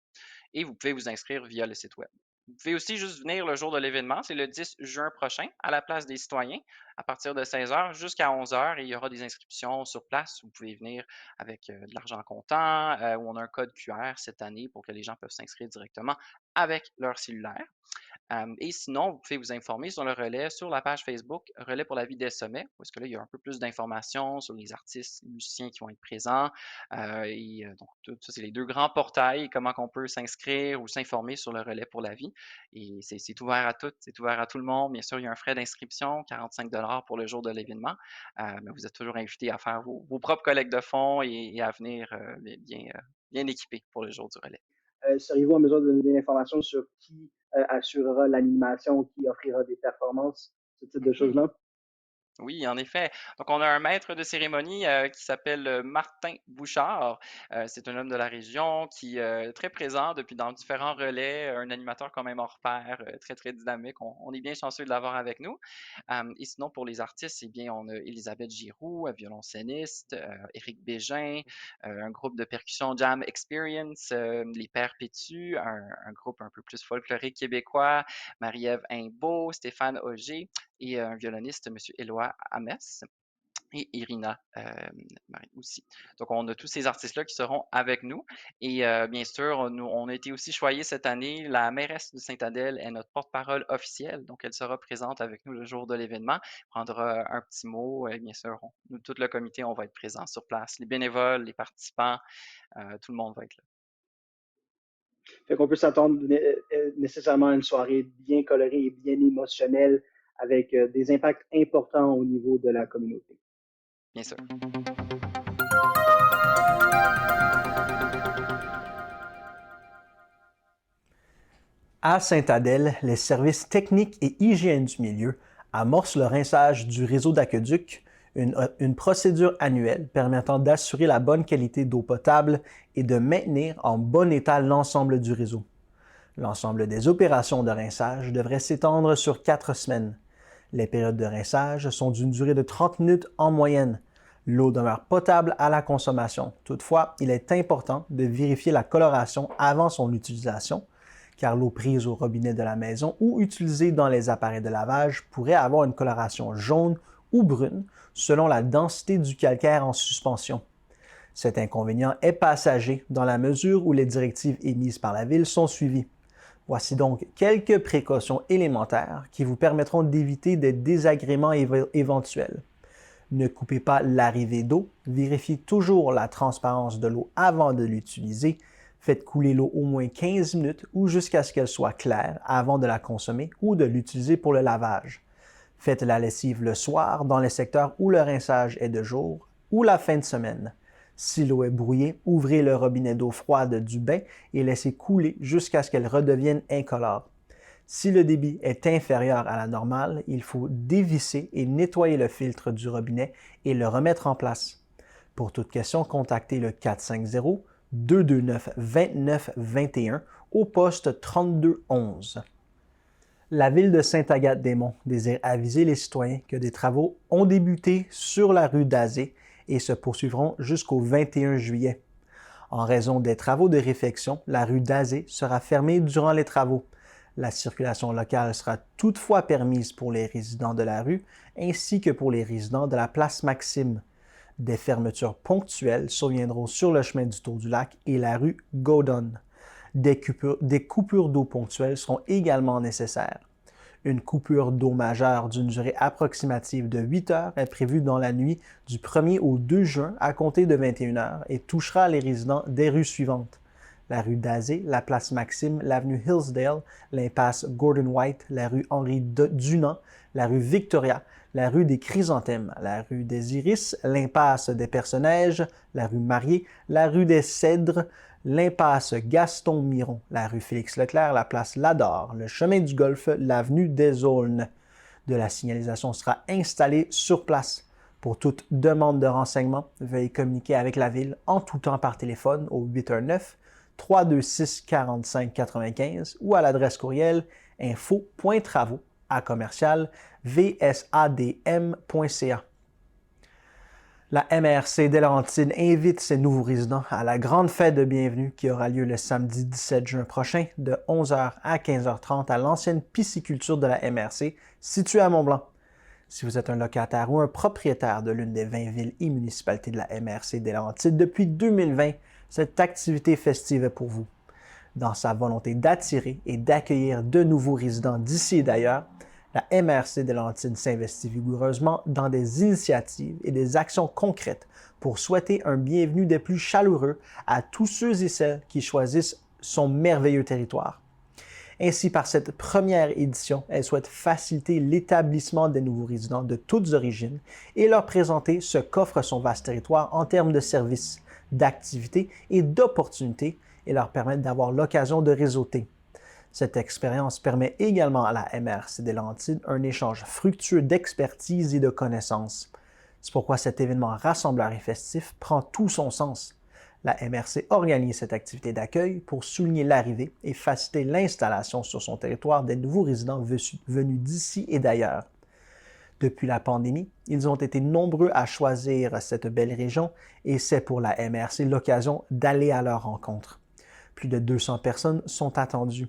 Et vous pouvez vous inscrire via le site web. Vous pouvez aussi juste venir le jour de l'événement, c'est le 10 juin prochain, à la place des citoyens, à partir de 16 heures jusqu'à 11 heures, et il y aura des inscriptions sur place. Vous pouvez venir avec de l'argent comptant, où on a un code QR cette année pour que les gens peuvent s'inscrire directement avec leur cellulaire. Et sinon, vous pouvez vous informer sur le relais sur la page Facebook Relais pour la vie des sommets, parce que là, il y a un peu plus d'informations sur les artistes, les musiciens qui vont être présents. Donc, tout ça, c'est les deux grands portails, comment on peut s'inscrire ou s'informer sur le relais pour la vie. Et c'est ouvert à toutes, c'est ouvert à tout le monde. Bien sûr, il y a un frais d'inscription, 45 pour le jour de l'événement. Mais vous êtes toujours invité à faire vos propres collectes de fonds et à venir bien équipé pour le jour du relais. Seriez-vous en mesure de nous donner l'information sur qui assurera l'animation, qui offrira des performances, ce type de Mhm. choses-là? Oui, en effet. Donc, on a un maître de cérémonie qui s'appelle Martin Bouchard. C'est un homme de la région qui est très présent depuis dans différents relais, un animateur quand même hors pair, très, très dynamique. On est bien chanceux de l'avoir avec nous. Et sinon, pour les artistes, eh bien, on a Elisabeth Giroux, violoncelliste, Éric Bégin, un groupe de percussion Jam Experience, les Pères Pétus, un groupe un peu plus folklorique québécois, Marie-Ève Imbeau, Stéphane Auger et un violoniste, M. Éloi Hamès, et Irina Marie aussi. Donc, on a tous ces artistes-là qui seront avec nous. Et bien sûr, on a été aussi choyés cette année. La mairesse de Sainte-Adèle est notre porte-parole officielle. Donc, elle sera présente avec nous le jour de l'événement, prendra un petit mot. Et bien sûr, nous, tout le comité, on va être présent sur place. Les bénévoles, les participants, tout le monde va être là. Fait qu'on peut s'attendre nécessairement à une soirée bien colorée et bien émotionnelle avec des impacts importants au niveau de la communauté. Bien sûr. À Sainte-Adèle, les services techniques et hygiène du milieu amorcent le rinçage du réseau d'aqueduc, une procédure annuelle permettant d'assurer la bonne qualité d'eau potable et de maintenir en bon état l'ensemble du réseau. L'ensemble des opérations de rinçage devrait s'étendre sur 4 semaines. Les périodes de rinçage sont d'une durée de 30 minutes en moyenne. L'eau demeure potable à la consommation. Toutefois, il est important de vérifier la coloration avant son utilisation, car l'eau prise au robinet de la maison ou utilisée dans les appareils de lavage pourrait avoir une coloration jaune ou brune selon la densité du calcaire en suspension. Cet inconvénient est passager dans la mesure où les directives émises par la Ville sont suivies. Voici donc quelques précautions élémentaires qui vous permettront d'éviter des désagréments éventuels. Ne coupez pas l'arrivée d'eau, vérifiez toujours la transparence de l'eau avant de l'utiliser, faites couler l'eau au moins 15 minutes ou jusqu'à ce qu'elle soit claire avant de la consommer ou de l'utiliser pour le lavage. Faites la lessive le soir dans les secteurs où le rinçage est de jour ou la fin de semaine. Si l'eau est brouillée, ouvrez le robinet d'eau froide du bain et laissez couler jusqu'à ce qu'elle redevienne incolore. Si le débit est inférieur à la normale, il faut dévisser et nettoyer le filtre du robinet et le remettre en place. Pour toute question, contactez le 450-229-2921 au poste 3211. La ville de Sainte-Agathe-des-Monts désire aviser les citoyens que des travaux ont débuté sur la rue d'Azé et se poursuivront jusqu'au 21 juillet. En raison des travaux de réfection, la rue d'Azé sera fermée durant les travaux. La circulation locale sera toutefois permise pour les résidents de la rue ainsi que pour les résidents de la place Maxime. Des fermetures ponctuelles surviendront sur le chemin du Tour du Lac et la rue Gaudon. Des coupures d'eau ponctuelles seront également nécessaires. Une coupure d'eau majeure d'une durée approximative de 8 heures est prévue dans la nuit du 1er au 2 juin à compter de 21 heures et touchera les résidents des rues suivantes: la rue d'Azé, la place Maxime, l'avenue Hillsdale, l'impasse Gordon White, la rue Henri Dunant, la rue Victoria, la rue des Chrysanthèmes, la rue des Iris, l'impasse des Personnages, la rue Marié, la rue des Cèdres, l'impasse Gaston-Miron, la rue Félix-Leclerc, la place Lador, le chemin du Golfe, l'avenue des Aulnes. De la signalisation sera installée sur place. Pour toute demande de renseignement, veuillez communiquer avec la Ville en tout temps par téléphone au 819-326-4595 ou à l'adresse courriel info.travaux@vsadm.ca. La MRC des Laurentides invite ses nouveaux résidents à la grande fête de bienvenue qui aura lieu le samedi 17 juin prochain de 11h à 15h30 à l'ancienne pisciculture de la MRC située à Mont-Blanc. Si vous êtes un locataire ou un propriétaire de l'une des 20 villes et municipalités de la MRC des Laurentides depuis 2020, cette activité festive est pour vous. Dans sa volonté d'attirer et d'accueillir de nouveaux résidents d'ici et d'ailleurs, la MRC des Laurentides s'investit vigoureusement dans des initiatives et des actions concrètes pour souhaiter un bienvenu des plus chaleureux à tous ceux et celles qui choisissent son merveilleux territoire. Ainsi, par cette première édition, elle souhaite faciliter l'établissement des nouveaux résidents de toutes origines et leur présenter ce qu'offre son vaste territoire en termes de services, d'activités et d'opportunités et leur permettre d'avoir l'occasion de réseauter. Cette expérience permet également à la MRC des Laurentides un échange fructueux d'expertise et de connaissances. C'est pourquoi cet événement rassembleur et festif prend tout son sens. La MRC organise cette activité d'accueil pour souligner l'arrivée et faciliter l'installation sur son territoire des nouveaux résidents venus d'ici et d'ailleurs. Depuis la pandémie, ils ont été nombreux à choisir cette belle région et c'est pour la MRC l'occasion d'aller à leur rencontre. Plus de 200 personnes sont attendues.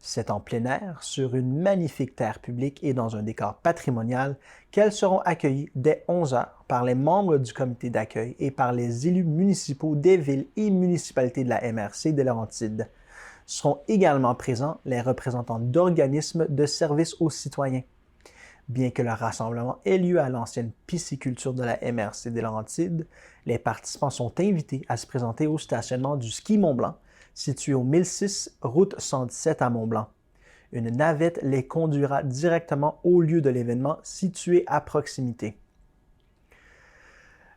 C'est en plein air, sur une magnifique terre publique et dans un décor patrimonial qu'elles seront accueillies dès 11 h par les membres du comité d'accueil et par les élus municipaux des villes et municipalités de la MRC des Laurentides. Seront également présents les représentants d'organismes de services aux citoyens. Bien que le rassemblement ait lieu à l'ancienne pisciculture de la MRC des Laurentides, les participants sont invités à se présenter au stationnement du Ski Mont-Blanc, situé au 1006 route 117 à Mont-Blanc. Une navette les conduira directement au lieu de l'événement situé à proximité.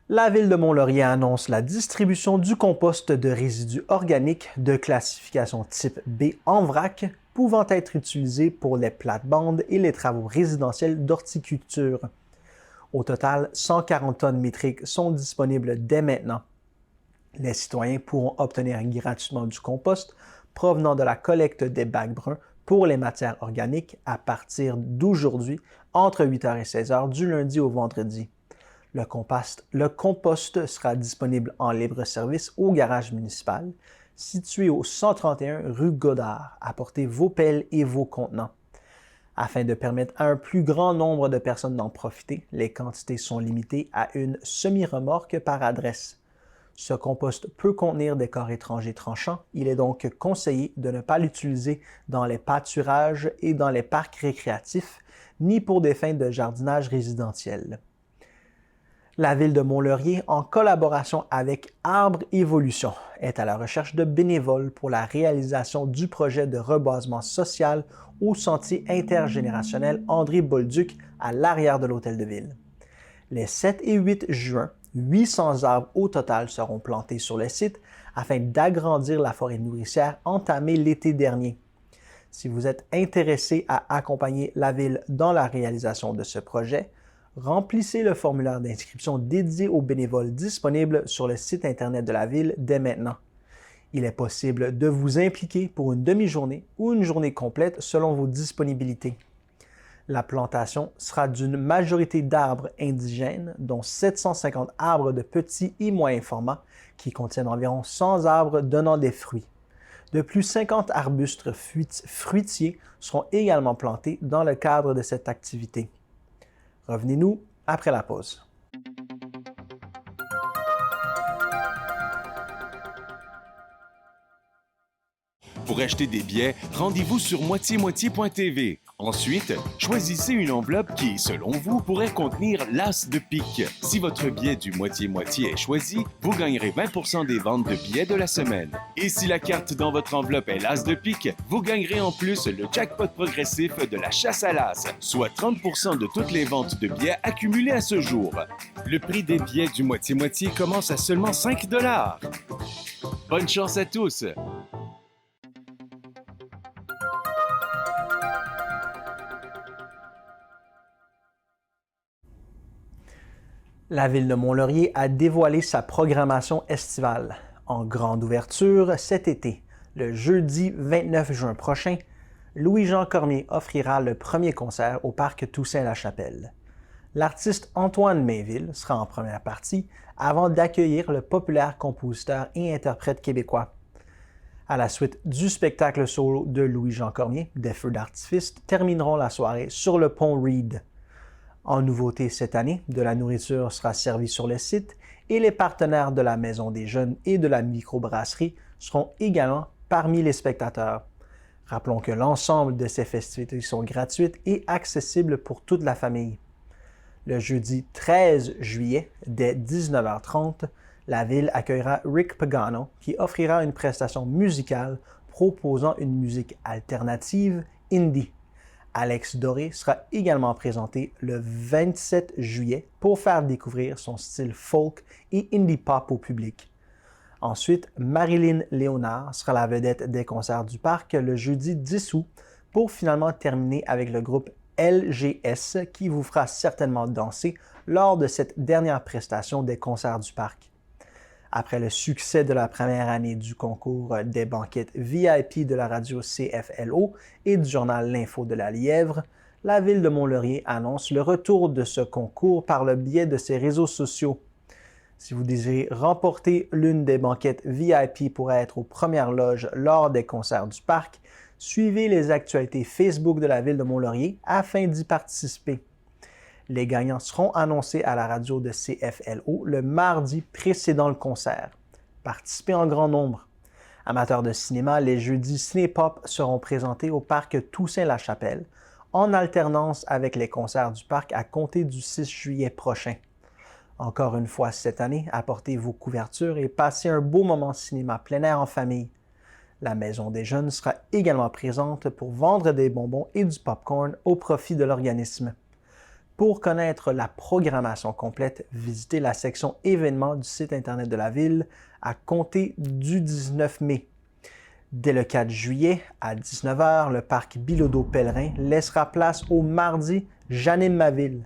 La Ville de Mont-Laurier annonce la distribution du compost de résidus organiques de classification type B en vrac, pouvant être utilisé pour les plates-bandes et les travaux résidentiels d'horticulture. Au total, 140 tonnes métriques sont disponibles dès maintenant. Les citoyens pourront obtenir gratuitement du compost provenant de la collecte des bacs bruns pour les matières organiques à partir d'aujourd'hui entre 8 h et 16 h du lundi au vendredi. Le compost sera disponible en libre-service au garage municipal situé au 131 rue Godard. Apportez vos pelles et vos contenants. Afin de permettre à un plus grand nombre de personnes d'en profiter, les quantités sont limitées à une semi-remorque par adresse. Ce compost peut contenir des corps étrangers tranchants. Il est donc conseillé de ne pas l'utiliser dans les pâturages et dans les parcs récréatifs, ni pour des fins de jardinage résidentiel. La Ville de Mont-Laurier, en collaboration avec Arbre Évolution, est à la recherche de bénévoles pour la réalisation du projet de reboisement social au sentier intergénérationnel André-Bolduc à l'arrière de l'Hôtel de Ville. Les 7 et 8 juin, 800 arbres au total seront plantés sur le site afin d'agrandir la forêt nourricière entamée l'été dernier. Si vous êtes intéressé à accompagner la Ville dans la réalisation de ce projet, remplissez le formulaire d'inscription dédié aux bénévoles disponible sur le site Internet de la Ville dès maintenant. Il est possible de vous impliquer pour une demi-journée ou une journée complète selon vos disponibilités. La plantation sera d'une majorité d'arbres indigènes, dont 750 arbres de petit et moyen format, qui contiennent environ 100 arbres donnant des fruits. De plus, 50 arbustes fruitiers seront également plantés dans le cadre de cette activité. Revenez-nous après la pause. Pour acheter des billets, rendez-vous sur moitié-moitié.tv. Ensuite, choisissez une enveloppe qui, selon vous, pourrait contenir l'as de pique. Si votre billet du moitié-moitié est choisi, vous gagnerez 20% des ventes de billets de la semaine. Et si la carte dans votre enveloppe est l'as de pique, vous gagnerez en plus le jackpot progressif de la chasse à l'as, soit 30% de toutes les ventes de billets accumulées à ce jour. Le prix des billets du moitié-moitié commence à seulement 5 $. Bonne chance à tous! La Ville de Mont-Laurier a dévoilé sa programmation estivale. En grande ouverture cet été, le jeudi 29 juin prochain, Louis-Jean Cormier offrira le premier concert au parc Toussaint-la-Chapelle. L'artiste Antoine Mainville sera en première partie avant d'accueillir le populaire compositeur et interprète québécois. À la suite du spectacle solo de Louis-Jean Cormier, des feux d'artifice termineront la soirée sur le pont Reed. En nouveauté cette année, de la nourriture sera servie sur le site et les partenaires de la Maison des Jeunes et de la microbrasserie seront également parmi les spectateurs. Rappelons que l'ensemble de ces festivités sont gratuites et accessibles pour toute la famille. Le jeudi 13 juillet, dès 19h30, la ville accueillera Rick Pagano qui offrira une prestation musicale proposant une musique alternative indie. Alex Doré sera également présenté le 27 juillet pour faire découvrir son style folk et indie pop au public. Ensuite, Marilyn Léonard sera la vedette des concerts du parc le jeudi 10 août pour finalement terminer avec le groupe LGS qui vous fera certainement danser lors de cette dernière prestation des concerts du parc. Après le succès de la première année du concours des banquettes VIP de la radio CFLO et du journal L'Info de la Lièvre, la ville de Mont-Laurier annonce le retour de ce concours par le biais de ses réseaux sociaux. Si vous désirez remporter l'une des banquettes VIP pour être aux premières loges lors des concerts du parc, suivez les actualités Facebook de la ville de Mont-Laurier afin d'y participer. Les gagnants seront annoncés à la radio de CFLO le mardi précédant le concert. Participez en grand nombre. Amateurs de cinéma, les jeudis Cinépop seront présentés au parc Toussaint-la-Chapelle, en alternance avec les concerts du parc à compter du 6 juillet prochain. Encore une fois cette année, apportez vos couvertures et passez un beau moment cinéma plein air en famille. La Maison des Jeunes sera également présente pour vendre des bonbons et du popcorn au profit de l'organisme. Pour connaître la programmation complète, visitez la section événements du site Internet de la ville à compter du 19 mai. Dès le 4 juillet, à 19h, le parc Bilodeau-Pellerin laissera place au mardi J'anime ma ville.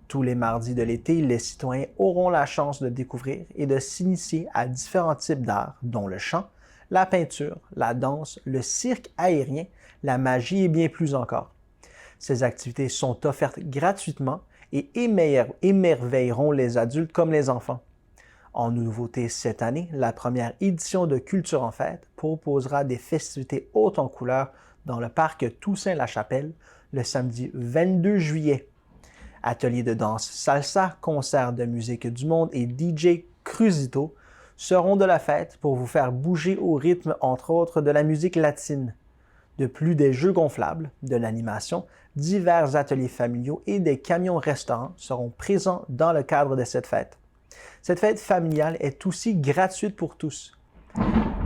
Tous les mardis de l'été, les citoyens auront la chance de découvrir et de s'initier à différents types d'arts, dont le chant, la peinture, la danse, le cirque aérien, la magie et bien plus encore. Ces activités sont offertes gratuitement et émerveilleront les adultes comme les enfants. En nouveauté cette année, la première édition de Culture en Fête proposera des festivités hautes en couleurs dans le parc Toussaint-la-Chapelle le samedi 22 juillet. Ateliers de danse salsa, concerts de musique du monde et DJ Cruzito seront de la fête pour vous faire bouger au rythme, entre autres, de la musique latine. De plus, des jeux gonflables, de l'animation, divers ateliers familiaux et des camions-restaurants seront présents dans le cadre de cette fête. Cette fête familiale est aussi gratuite pour tous.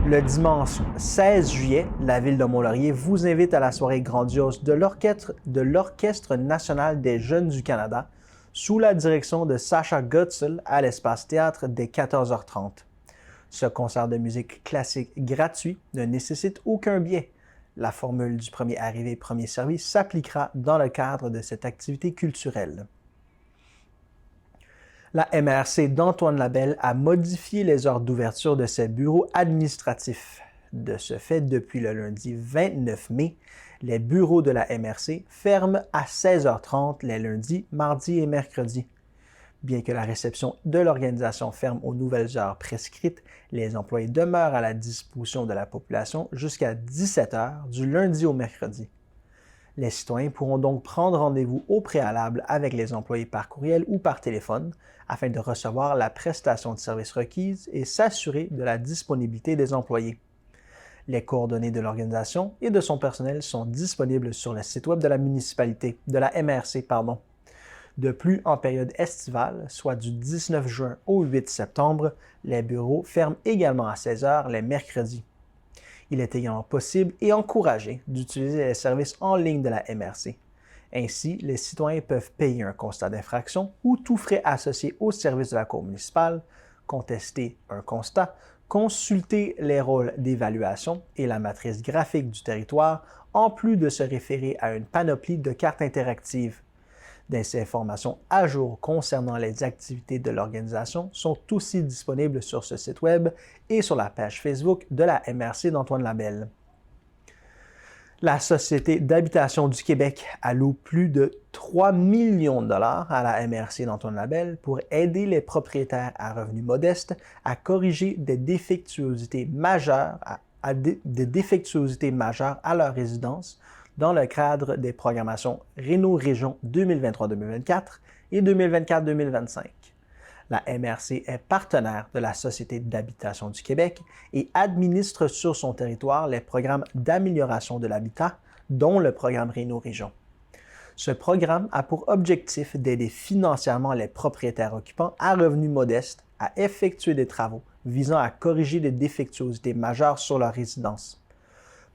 Le dimanche 16 juillet, la ville de Mont-Laurier vous invite à la soirée grandiose de l'Orchestre national des jeunes du Canada sous la direction de Sacha Gutzel à l'Espace Théâtre dès 14h30. Ce concert de musique classique gratuit ne nécessite aucun billet. La formule du premier arrivé, premier servi s'appliquera dans le cadre de cette activité culturelle. La MRC d'Antoine Labelle a modifié les heures d'ouverture de ses bureaux administratifs. De ce fait, depuis le lundi 29 mai, les bureaux de la MRC ferment à 16h30 les lundis, mardis et mercredis. Bien que la réception de l'organisation ferme aux nouvelles heures prescrites, les employés demeurent à la disposition de la population jusqu'à 17h du lundi au mercredi. Les citoyens pourront donc prendre rendez-vous au préalable avec les employés par courriel ou par téléphone afin de recevoir la prestation de services requise et s'assurer de la disponibilité des employés. Les coordonnées de l'organisation et de son personnel sont disponibles sur le site web de la municipalité, de la MRC. De plus, en période estivale, soit du 19 juin au 8 septembre, les bureaux ferment également à 16h les mercredis. Il est également possible et encouragé d'utiliser les services en ligne de la MRC. Ainsi, les citoyens peuvent payer un constat d'infraction ou tout frais associé au service de la Cour municipale, contester un constat, consulter les rôles d'évaluation et la matrice graphique du territoire, en plus de se référer à une panoplie de cartes interactives. Des informations à jour concernant les activités de l'organisation sont aussi disponibles sur ce site web et sur la page Facebook de la MRC d'Antoine Labelle. La Société d'habitation du Québec alloue plus de 3 millions de dollars à la MRC d'Antoine Labelle pour aider les propriétaires à revenus modestes à corriger des défectuosités majeures à leur résidence dans le cadre des programmations Réno-Région 2023-2024 et 2024-2025. La MRC est partenaire de la Société d'habitation du Québec et administre sur son territoire les programmes d'amélioration de l'habitat, dont le programme Réno-Région. Ce programme a pour objectif d'aider financièrement les propriétaires occupants à revenus modestes à effectuer des travaux visant à corriger des défectuosités majeures sur leur résidence.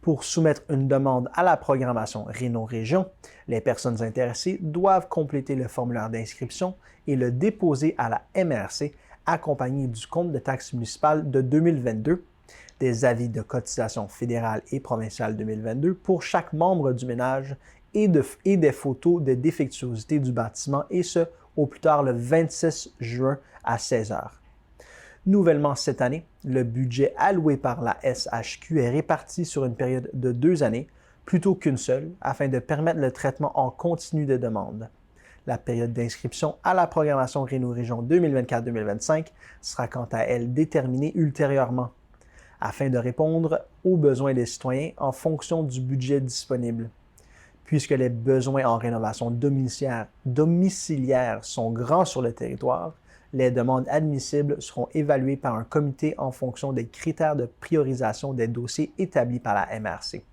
Pour soumettre une demande à la programmation Réno-Région, les personnes intéressées doivent compléter le formulaire d'inscription et le déposer à la MRC accompagné du compte de taxes municipales de 2022, des avis de cotisation fédérale et provinciale 2022 pour chaque membre du ménage et des photos de défectuosité du bâtiment, et ce, au plus tard le 26 juin à 16 h. Nouvellement cette année, le budget alloué par la SHQ est réparti sur une période de 2 années plutôt qu'une seule afin de permettre le traitement en continu des demandes. La période d'inscription à la programmation Réno-Région 2024-2025 sera quant à elle déterminée ultérieurement afin de répondre aux besoins des citoyens en fonction du budget disponible. Puisque les besoins en rénovation domiciliaire sont grands sur le territoire, les demandes admissibles seront évaluées par un comité en fonction des critères de priorisation des dossiers établis par la MRC.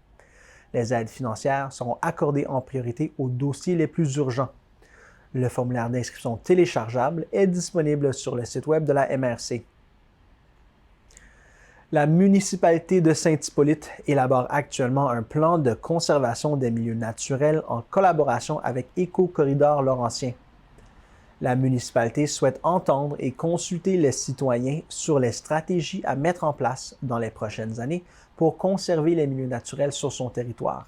Les aides financières seront accordées en priorité aux dossiers les plus urgents. Le formulaire d'inscription téléchargeable est disponible sur le site web de la MRC. La municipalité de Saint-Hippolyte élabore actuellement un plan de conservation des milieux naturels en collaboration avec Éco-Corridor Laurentien. La municipalité souhaite entendre et consulter les citoyens sur les stratégies à mettre en place dans les prochaines années pour conserver les milieux naturels sur son territoire.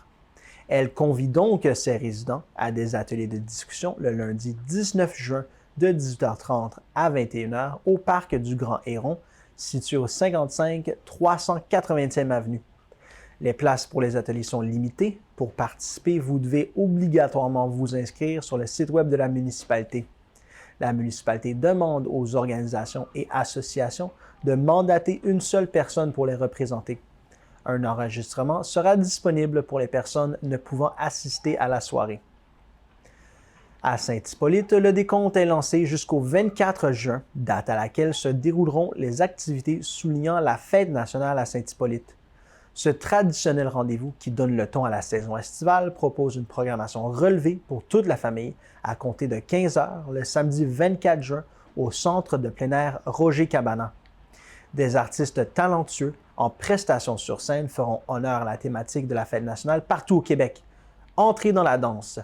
Elle convie donc ses résidents à des ateliers de discussion le lundi 19 juin de 18h30 à 21h au parc du Grand Héron, situé au 55 380e avenue. Les places pour les ateliers sont limitées. Pour participer, vous devez obligatoirement vous inscrire sur le site web de la municipalité. La municipalité demande aux organisations et associations de mandater une seule personne pour les représenter. Un enregistrement sera disponible pour les personnes ne pouvant assister à la soirée. À Saint-Hippolyte, le décompte est lancé jusqu'au 24 juin, date à laquelle se dérouleront les activités soulignant la fête nationale à Saint-Hippolyte. Ce traditionnel rendez-vous qui donne le ton à la saison estivale propose une programmation relevée pour toute la famille à compter de 15 h le samedi 24 juin au centre de plein air Roger Cabana. Des artistes talentueux en prestations sur scène feront honneur à la thématique de la fête nationale partout au Québec. Entrez dans la danse.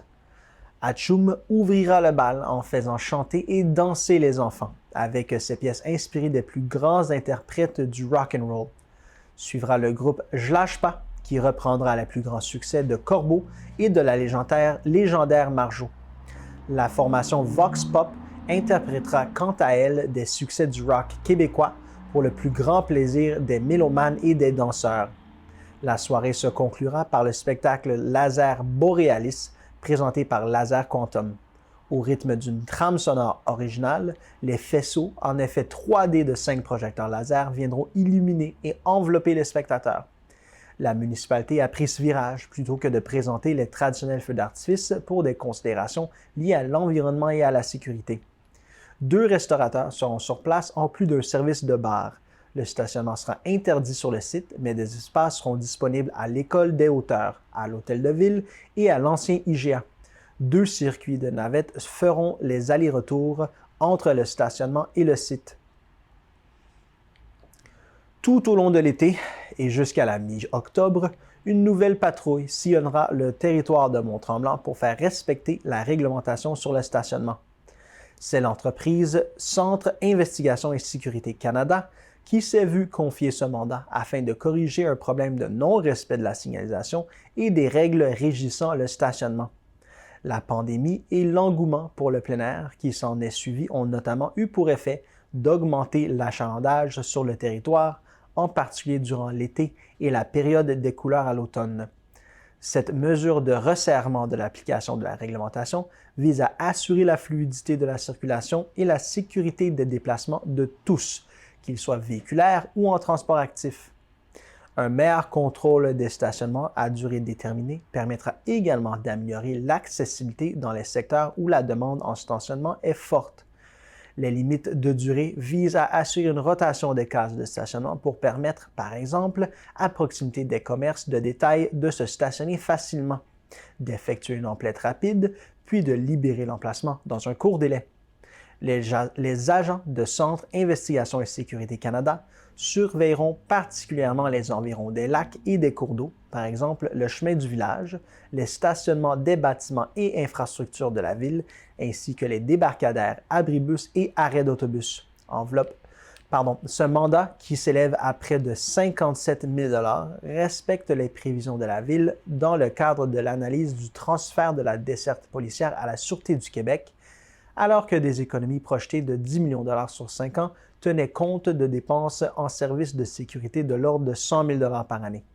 Atchoum ouvrira le bal en faisant chanter et danser les enfants avec ses pièces inspirées des plus grands interprètes du rock and roll. Suivra le groupe J'lâche pas qui reprendra les plus grands succès de Corbeau et de la légendaire Marjo. La formation Vox Pop interprétera quant à elle des succès du rock québécois pour le plus grand plaisir des mélomanes et des danseurs. La soirée se conclura par le spectacle Laser Borealis présenté par Laser Quantum. Au rythme d'une trame sonore originale, les faisceaux, en effet 3D de 5 projecteurs laser, viendront illuminer et envelopper les spectateurs. La municipalité a pris ce virage plutôt que de présenter les traditionnels feux d'artifice pour des considérations liées à l'environnement et à la sécurité. 2 restaurateurs seront sur place en plus d'un service de bar. Le stationnement sera interdit sur le site, mais des espaces seront disponibles à l'École des hauteurs, à l'Hôtel de Ville et à l'ancien IGA. 2 circuits de navettes feront les allers-retours entre le stationnement et le site. Tout au long de l'été et jusqu'à la mi-octobre, une nouvelle patrouille sillonnera le territoire de Mont-Tremblant pour faire respecter la réglementation sur le stationnement. C'est l'entreprise Centre Investigation et Sécurité Canada qui s'est vu confier ce mandat afin de corriger un problème de non-respect de la signalisation et des règles régissant le stationnement. La pandémie et l'engouement pour le plein air qui s'en est suivi ont notamment eu pour effet d'augmenter l'achalandage sur le territoire, en particulier durant l'été et la période des couleurs à l'automne. Cette mesure de resserrement de l'application de la réglementation vise à assurer la fluidité de la circulation et la sécurité des déplacements de tous, qu'ils soient véhiculaires ou en transport actif. Un meilleur contrôle des stationnements à durée déterminée permettra également d'améliorer l'accessibilité dans les secteurs où la demande en stationnement est forte. Les limites de durée visent à assurer une rotation des cases de stationnement pour permettre, par exemple, à proximité des commerces de détail de se stationner facilement, d'effectuer une emplette rapide, puis de libérer l'emplacement dans un court délai. Les agents de Centre Investigation et Sécurité Canada surveilleront particulièrement les environs des lacs et des cours d'eau, par exemple le chemin du village, les stationnements des bâtiments et infrastructures de la ville, ainsi que les débarcadères, abribus et arrêts d'autobus. Ce mandat, qui s'élève à près de 57 000 $, respecte les prévisions de la Ville dans le cadre de l'analyse du transfert de la desserte policière à la Sûreté du Québec, alors que des économies projetées de 10 millions $ sur 5 ans tenaient compte de dépenses en services de sécurité de l'ordre de 100 000 $ par année.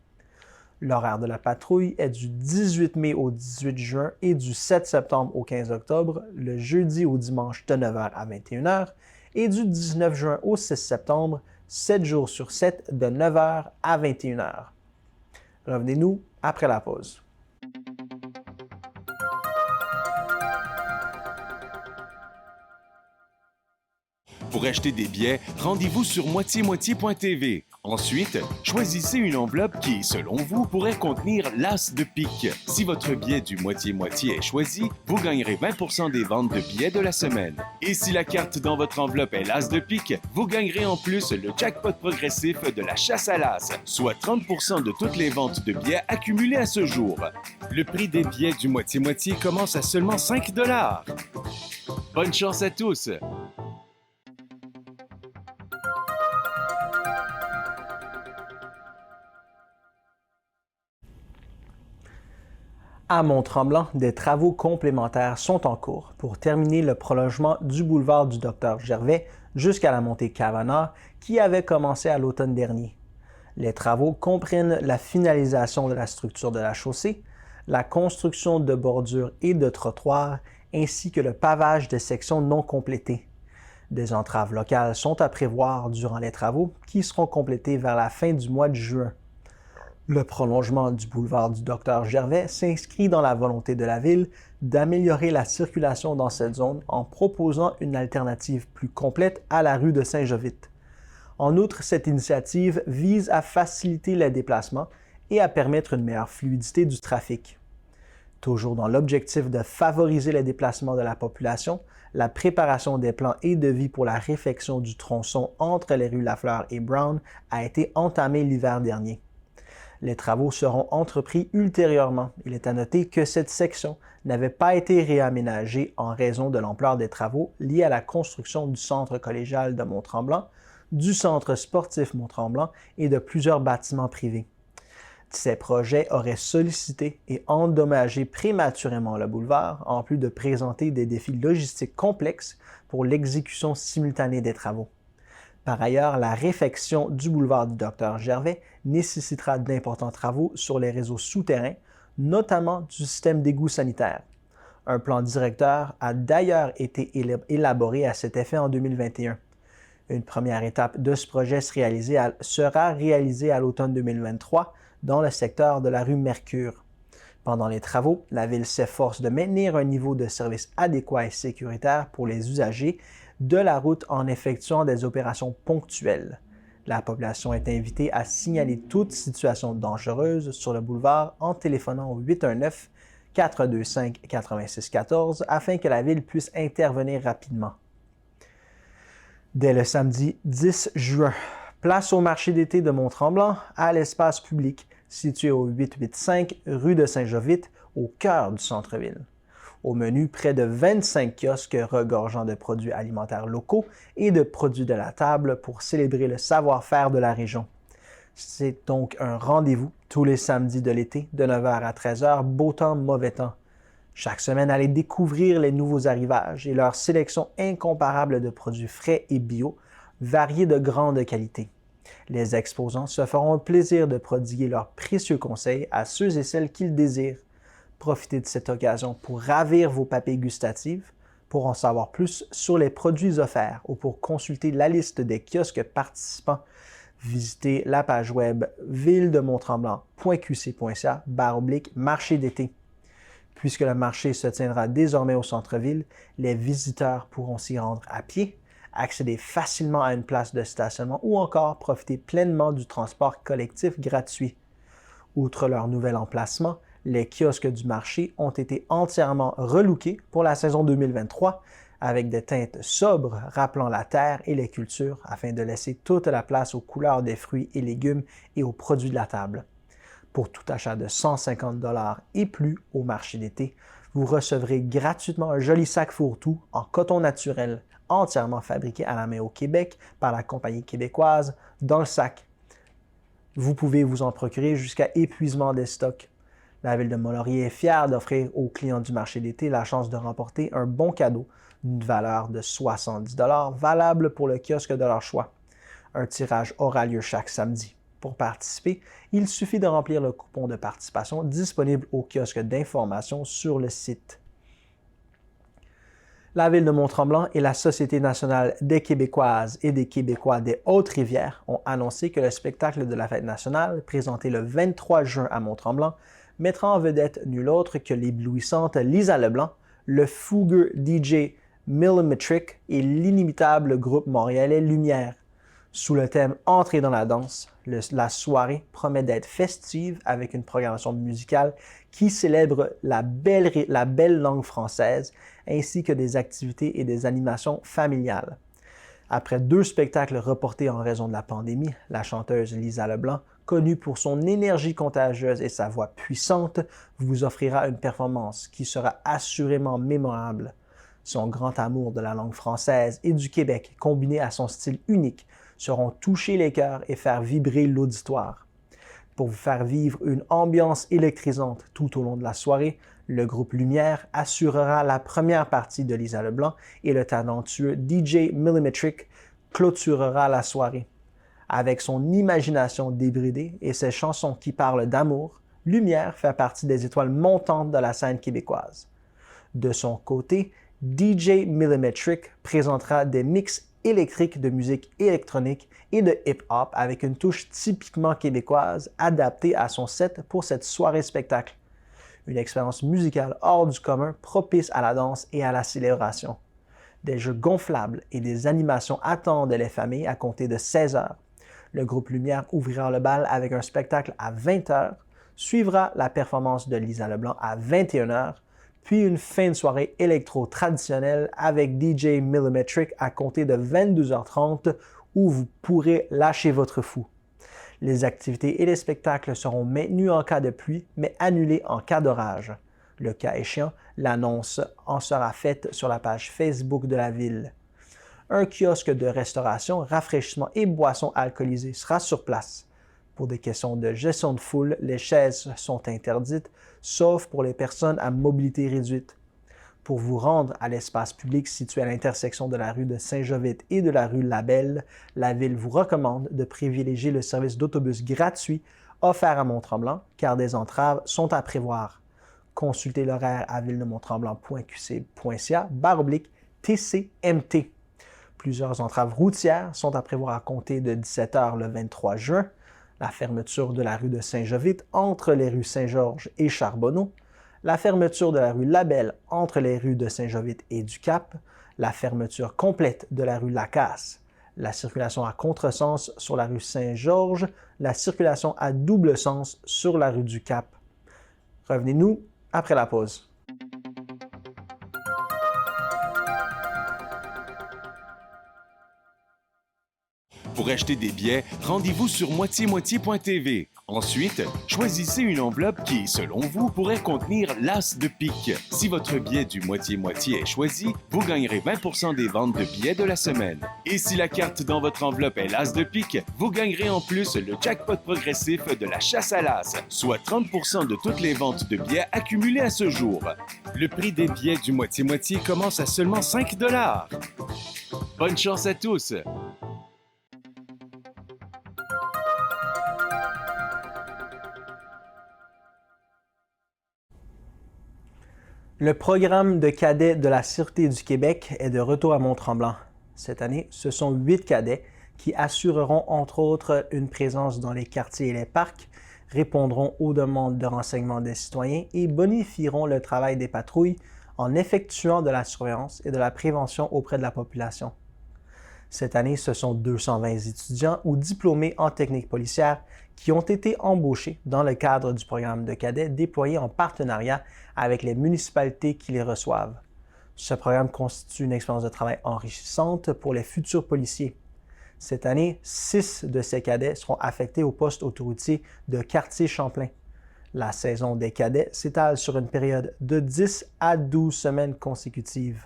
L'horaire de la patrouille est du 18 mai au 18 juin et du 7 septembre au 15 octobre, le jeudi au dimanche de 9 h à 21 h, et du 19 juin au 6 septembre, 7 jours sur 7 de 9 h à 21 h. Revenez-nous après la pause. Pour acheter des billets, rendez-vous sur moitié-moitié.tv. Ensuite, choisissez une enveloppe qui, selon vous, pourrait contenir l'as de pique. Si votre billet du moitié-moitié est choisi, vous gagnerez 20% des ventes de billets de la semaine. Et si la carte dans votre enveloppe est l'as de pique, vous gagnerez en plus le jackpot progressif de la chasse à l'as, soit 30% de toutes les ventes de billets accumulées à ce jour. Le prix des billets du moitié-moitié commence à seulement 5 $. Bonne chance à tous! À Mont-Tremblant, des travaux complémentaires sont en cours pour terminer le prolongement du boulevard du Dr Gervais jusqu'à la montée Kavanagh qui avait commencé à l'automne dernier. Les travaux comprennent la finalisation de la structure de la chaussée, la construction de bordures et de trottoirs, ainsi que le pavage des sections non complétées. Des entraves locales sont à prévoir durant les travaux qui seront complétés vers la fin du mois de juin. Le prolongement du boulevard du Dr Gervais s'inscrit dans la volonté de la Ville d'améliorer la circulation dans cette zone en proposant une alternative plus complète à la rue de Saint-Jovite. En outre, cette initiative vise à faciliter les déplacements et à permettre une meilleure fluidité du trafic. Toujours dans l'objectif de favoriser les déplacements de la population, la préparation des plans et devis pour la réfection du tronçon entre les rues Lafleur et Brown a été entamée l'hiver dernier. Les travaux seront entrepris ultérieurement. Il est à noter que cette section n'avait pas été réaménagée en raison de l'ampleur des travaux liés à la construction du centre collégial de Mont-Tremblant, du centre sportif Mont-Tremblant et de plusieurs bâtiments privés. Ces projets auraient sollicité et endommagé prématurément le boulevard, en plus de présenter des défis logistiques complexes pour l'exécution simultanée des travaux. Par ailleurs, la réfection du boulevard du Dr Gervais nécessitera d'importants travaux sur les réseaux souterrains, notamment du système d'égout sanitaire. Un plan directeur a d'ailleurs été élaboré à cet effet en 2021. Une première étape de ce projet sera réalisée à l'automne 2023 dans le secteur de la rue Mercure. Pendant les travaux, la Ville s'efforce de maintenir un niveau de service adéquat et sécuritaire pour les usagers de la route en effectuant des opérations ponctuelles. La population est invitée à signaler toute situation dangereuse sur le boulevard en téléphonant au 819-425-8614 afin que la Ville puisse intervenir rapidement. Dès le samedi 10 juin, place au marché d'été de Mont-Tremblant à l'espace public situé au 885 rue de Saint-Jovite au cœur du centre-ville. Au menu, près de 25 kiosques regorgeant de produits alimentaires locaux et de produits de la table pour célébrer le savoir-faire de la région. C'est donc un rendez-vous tous les samedis de l'été, de 9 h à 13 h, beau temps, mauvais temps. Chaque semaine, allez découvrir les nouveaux arrivages et leur sélection incomparable de produits frais et bio, variés de grande qualité. Les exposants se feront un plaisir de prodiguer leurs précieux conseils à ceux et celles qui le désirent. Profitez de cette occasion pour ravir vos papilles gustatives, pour en savoir plus sur les produits offerts ou pour consulter la liste des kiosques participants. Visitez la page web villedemonttremblant.qc.ca/marché d'été. Puisque le marché se tiendra désormais au centre-ville, les visiteurs pourront s'y rendre à pied, accéder facilement à une place de stationnement ou encore profiter pleinement du transport collectif gratuit. Outre leur nouvel emplacement, les kiosques du marché ont été entièrement relookés pour la saison 2023 avec des teintes sobres rappelant la terre et les cultures afin de laisser toute la place aux couleurs des fruits et légumes et aux produits de la table. Pour tout achat de 150 $ et plus au marché d'été, vous recevrez gratuitement un joli sac fourre-tout en coton naturel entièrement fabriqué à la main au Québec par la compagnie québécoise Dans le Sac. Vous pouvez vous en procurer jusqu'à épuisement des stocks. La ville de Mont-Laurier est fière d'offrir aux clients du marché d'été la chance de remporter un bon cadeau d'une valeur de 70 $ valable pour le kiosque de leur choix. Un tirage aura lieu chaque samedi. Pour participer, il suffit de remplir le coupon de participation disponible au kiosque d'information sur le site. La Ville de Mont-Tremblant et la Société nationale des Québécoises et des Québécois des Hautes-Rivières ont annoncé que le spectacle de la Fête nationale, présenté le 23 juin à Mont-Tremblant, mettra en vedette nul autre que l'éblouissante Lisa Leblanc, le fougueux DJ Millimetric et l'inimitable groupe montréalais Lumière. Sous le thème « Entrer dans la danse », la soirée promet d'être festive avec une programmation musicale qui célèbre la belle langue française ainsi que des activités et des animations familiales. Après 2 spectacles reportés en raison de la pandémie, la chanteuse Lisa Leblanc, connue pour son énergie contagieuse et sa voix puissante, vous offrira une performance qui sera assurément mémorable. Son grand amour de la langue française et du Québec, combiné à son style unique, sauront toucher les cœurs et faire vibrer l'auditoire. Pour vous faire vivre une ambiance électrisante tout au long de la soirée, le groupe Lumière assurera la première partie de Lisa Leblanc et le talentueux DJ Millimetric clôturera la soirée. Avec son imagination débridée et ses chansons qui parlent d'amour, Lumière fait partie des étoiles montantes de la scène québécoise. De son côté, DJ Millimetric présentera des mix électriques de musique électronique et de hip-hop avec une touche typiquement québécoise adaptée à son set pour cette soirée spectacle. Une expérience musicale hors du commun propice à la danse et à la célébration. Des jeux gonflables et des animations attendent les familles à compter de 16 h. Le groupe Lumière ouvrira le bal avec un spectacle à 20 h, suivra la performance de Lisa Leblanc à 21 h, puis une fin de soirée électro traditionnelle avec DJ Millimetric à compter de 22 h 30 où vous pourrez lâcher votre fou. Les activités et les spectacles seront maintenus en cas de pluie, mais annulés en cas d'orage. Le cas échéant, l'annonce en sera faite sur la page Facebook de la ville. Un kiosque de restauration, rafraîchissement et boissons alcoolisées sera sur place. Pour des questions de gestion de foule, les chaises sont interdites, sauf pour les personnes à mobilité réduite. Pour vous rendre à l'espace public situé à l'intersection de la rue de Saint-Jovite et de la rue Labelle, la Ville vous recommande de privilégier le service d'autobus gratuit offert à Mont-Tremblant, car des entraves sont à prévoir. Consultez l'horaire à villedemonttremblant.qc/TCMT. Plusieurs entraves routières sont à prévoir à compter de 17 h le 23 juin, la fermeture de la rue de Saint-Jovite entre les rues Saint-Georges et Charbonneau, la fermeture de la rue Labelle entre les rues de Saint-Jovite et du Cap, la fermeture complète de la rue Lacasse, la circulation à contresens sur la rue Saint-Georges, la circulation à double sens sur la rue du Cap. Revenez-nous après la pause. Pour acheter des billets, rendez-vous sur moitié-moitié.tv. Ensuite, choisissez une enveloppe qui, selon vous, pourrait contenir l'as de pique. Si votre billet du moitié-moitié est choisi, vous gagnerez 20 % des ventes de billets de la semaine. Et si la carte dans votre enveloppe est l'as de pique, vous gagnerez en plus le jackpot progressif de la chasse à l'as, soit 30 % de toutes les ventes de billets accumulées à ce jour. Le prix des billets du moitié-moitié commence à seulement 5 $. Bonne chance à tous! Le programme de cadets de la Sûreté du Québec est de retour à Mont-Tremblant. Cette année, ce sont 8 cadets qui assureront entre autres une présence dans les quartiers et les parcs, répondront aux demandes de renseignement des citoyens et bonifieront le travail des patrouilles en effectuant de la surveillance et de la prévention auprès de la population. Cette année, ce sont 220 étudiants ou diplômés en technique policière qui ont été embauchés dans le cadre du programme de cadets déployé en partenariat avec les municipalités qui les reçoivent. Ce programme constitue une expérience de travail enrichissante pour les futurs policiers. Cette année, 6 de ces cadets seront affectés au poste autoroutier de Cartier-Champlain. La saison des cadets s'étale sur une période de 10 à 12 semaines consécutives.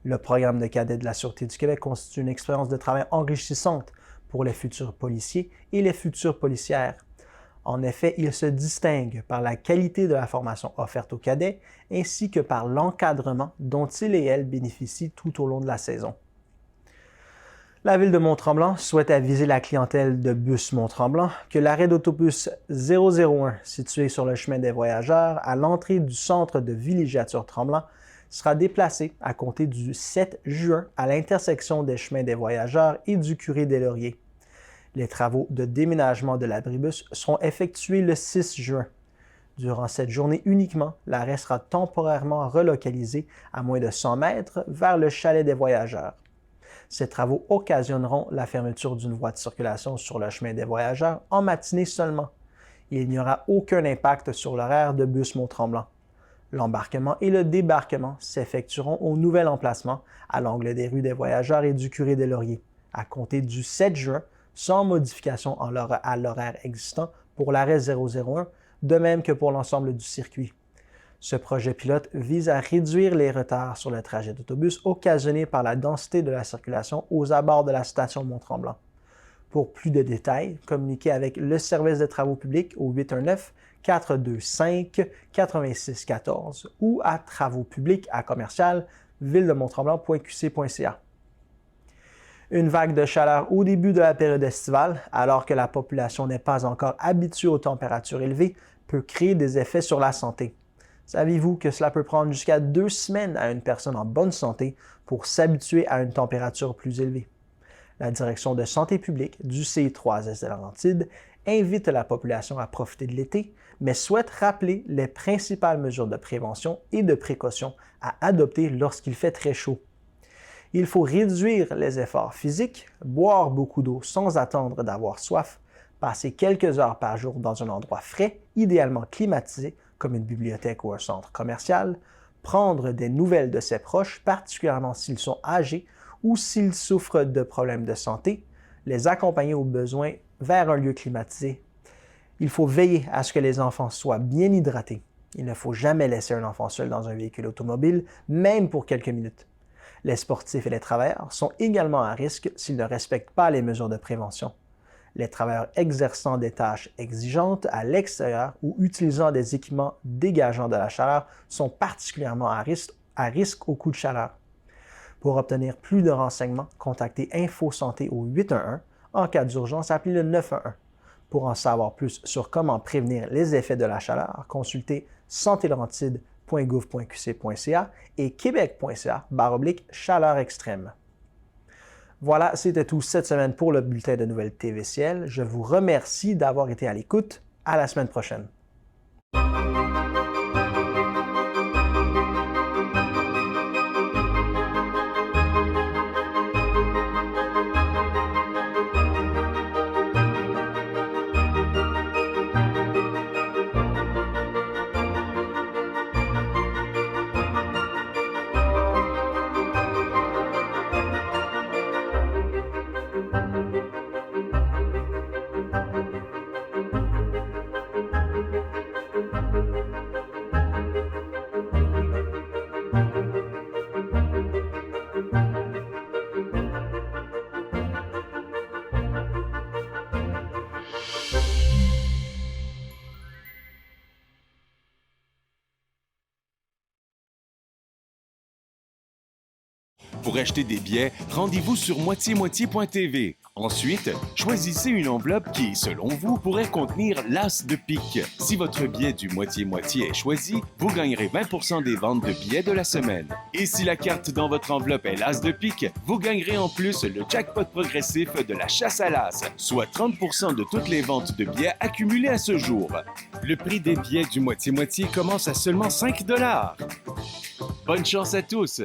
Le programme de cadets de la Sûreté du Québec constitue une expérience de travail enrichissante pour les futurs policiers et les futures policières. En effet, il se distingue par la qualité de la formation offerte aux cadets ainsi que par l'encadrement dont ils et elles bénéficient tout au long de la saison. La Ville de Mont-Tremblant souhaite aviser la clientèle de Bus Mont-Tremblant que l'arrêt d'autobus 001 situé sur le chemin des Voyageurs à l'entrée du centre de villégiature Tremblant sera déplacé à compter du 7 juin à l'intersection des chemins des Voyageurs et du Curé des Lauriers. Les travaux de déménagement de l'abribus seront effectués le 6 juin. Durant cette journée uniquement, l'arrêt sera temporairement relocalisé à moins de 100 mètres vers le chalet des Voyageurs. Ces travaux occasionneront la fermeture d'une voie de circulation sur le chemin des Voyageurs en matinée seulement. Il n'y aura aucun impact sur l'horaire de Bus Mont-Tremblant. L'embarquement et le débarquement s'effectueront au nouvel emplacement à l'angle des rues des Voyageurs et du Curé des Lauriers, à compter du 7 juin, sans modification à l'horaire existant pour l'arrêt 001, de même que pour l'ensemble du circuit. Ce projet pilote vise à réduire les retards sur le trajet d'autobus occasionnés par la densité de la circulation aux abords de la station Mont-Tremblant. Pour plus de détails, communiquez avec le service de travaux publics au 819-425-8614 ou à travauxpublics@ville-de-monttremblant.qc.ca. Une vague de chaleur au début de la période estivale, alors que la population n'est pas encore habituée aux températures élevées, peut créer des effets sur la santé. Saviez-vous que cela peut prendre jusqu'à 2 semaines à une personne en bonne santé pour s'habituer à une température plus élevée? La Direction de santé publique du CI3S de Laurentides invite la population à profiter de l'été, mais souhaite rappeler les principales mesures de prévention et de précaution à adopter lorsqu'il fait très chaud. Il faut réduire les efforts physiques, boire beaucoup d'eau sans attendre d'avoir soif, passer quelques heures par jour dans un endroit frais, idéalement climatisé, comme une bibliothèque ou un centre commercial, prendre des nouvelles de ses proches, particulièrement s'ils sont âgés ou s'ils souffrent de problèmes de santé, les accompagner au besoin vers un lieu climatisé. Il faut veiller à ce que les enfants soient bien hydratés. Il ne faut jamais laisser un enfant seul dans un véhicule automobile, même pour quelques minutes. Les sportifs et les travailleurs sont également à risque s'ils ne respectent pas les mesures de prévention. Les travailleurs exerçant des tâches exigeantes à l'extérieur ou utilisant des équipements dégageant de la chaleur sont particulièrement à risque au coup de chaleur. Pour obtenir plus de renseignements, contactez Info Santé au 811. En cas d'urgence, appelez le 911. Pour en savoir plus sur comment prévenir les effets de la chaleur, consultez santélaurentide.gouv.qc.ca et québec.ca/chaleur extrême. Voilà, c'était tout cette semaine pour le bulletin de nouvelles TVCL. Je vous remercie d'avoir été à l'écoute. À la semaine prochaine. Pour acheter des billets, rendez-vous sur moitié-moitié.tv. Ensuite, choisissez une enveloppe qui, selon vous, pourrait contenir l'as de pique. Si votre billet du moitié-moitié est choisi, vous gagnerez 20% des ventes de billets de la semaine. Et si la carte dans votre enveloppe est l'as de pique, vous gagnerez en plus le jackpot progressif de la chasse à l'as, soit 30% de toutes les ventes de billets accumulées à ce jour. Le prix des billets du moitié-moitié commence à seulement 5 $. Bonne chance à tous!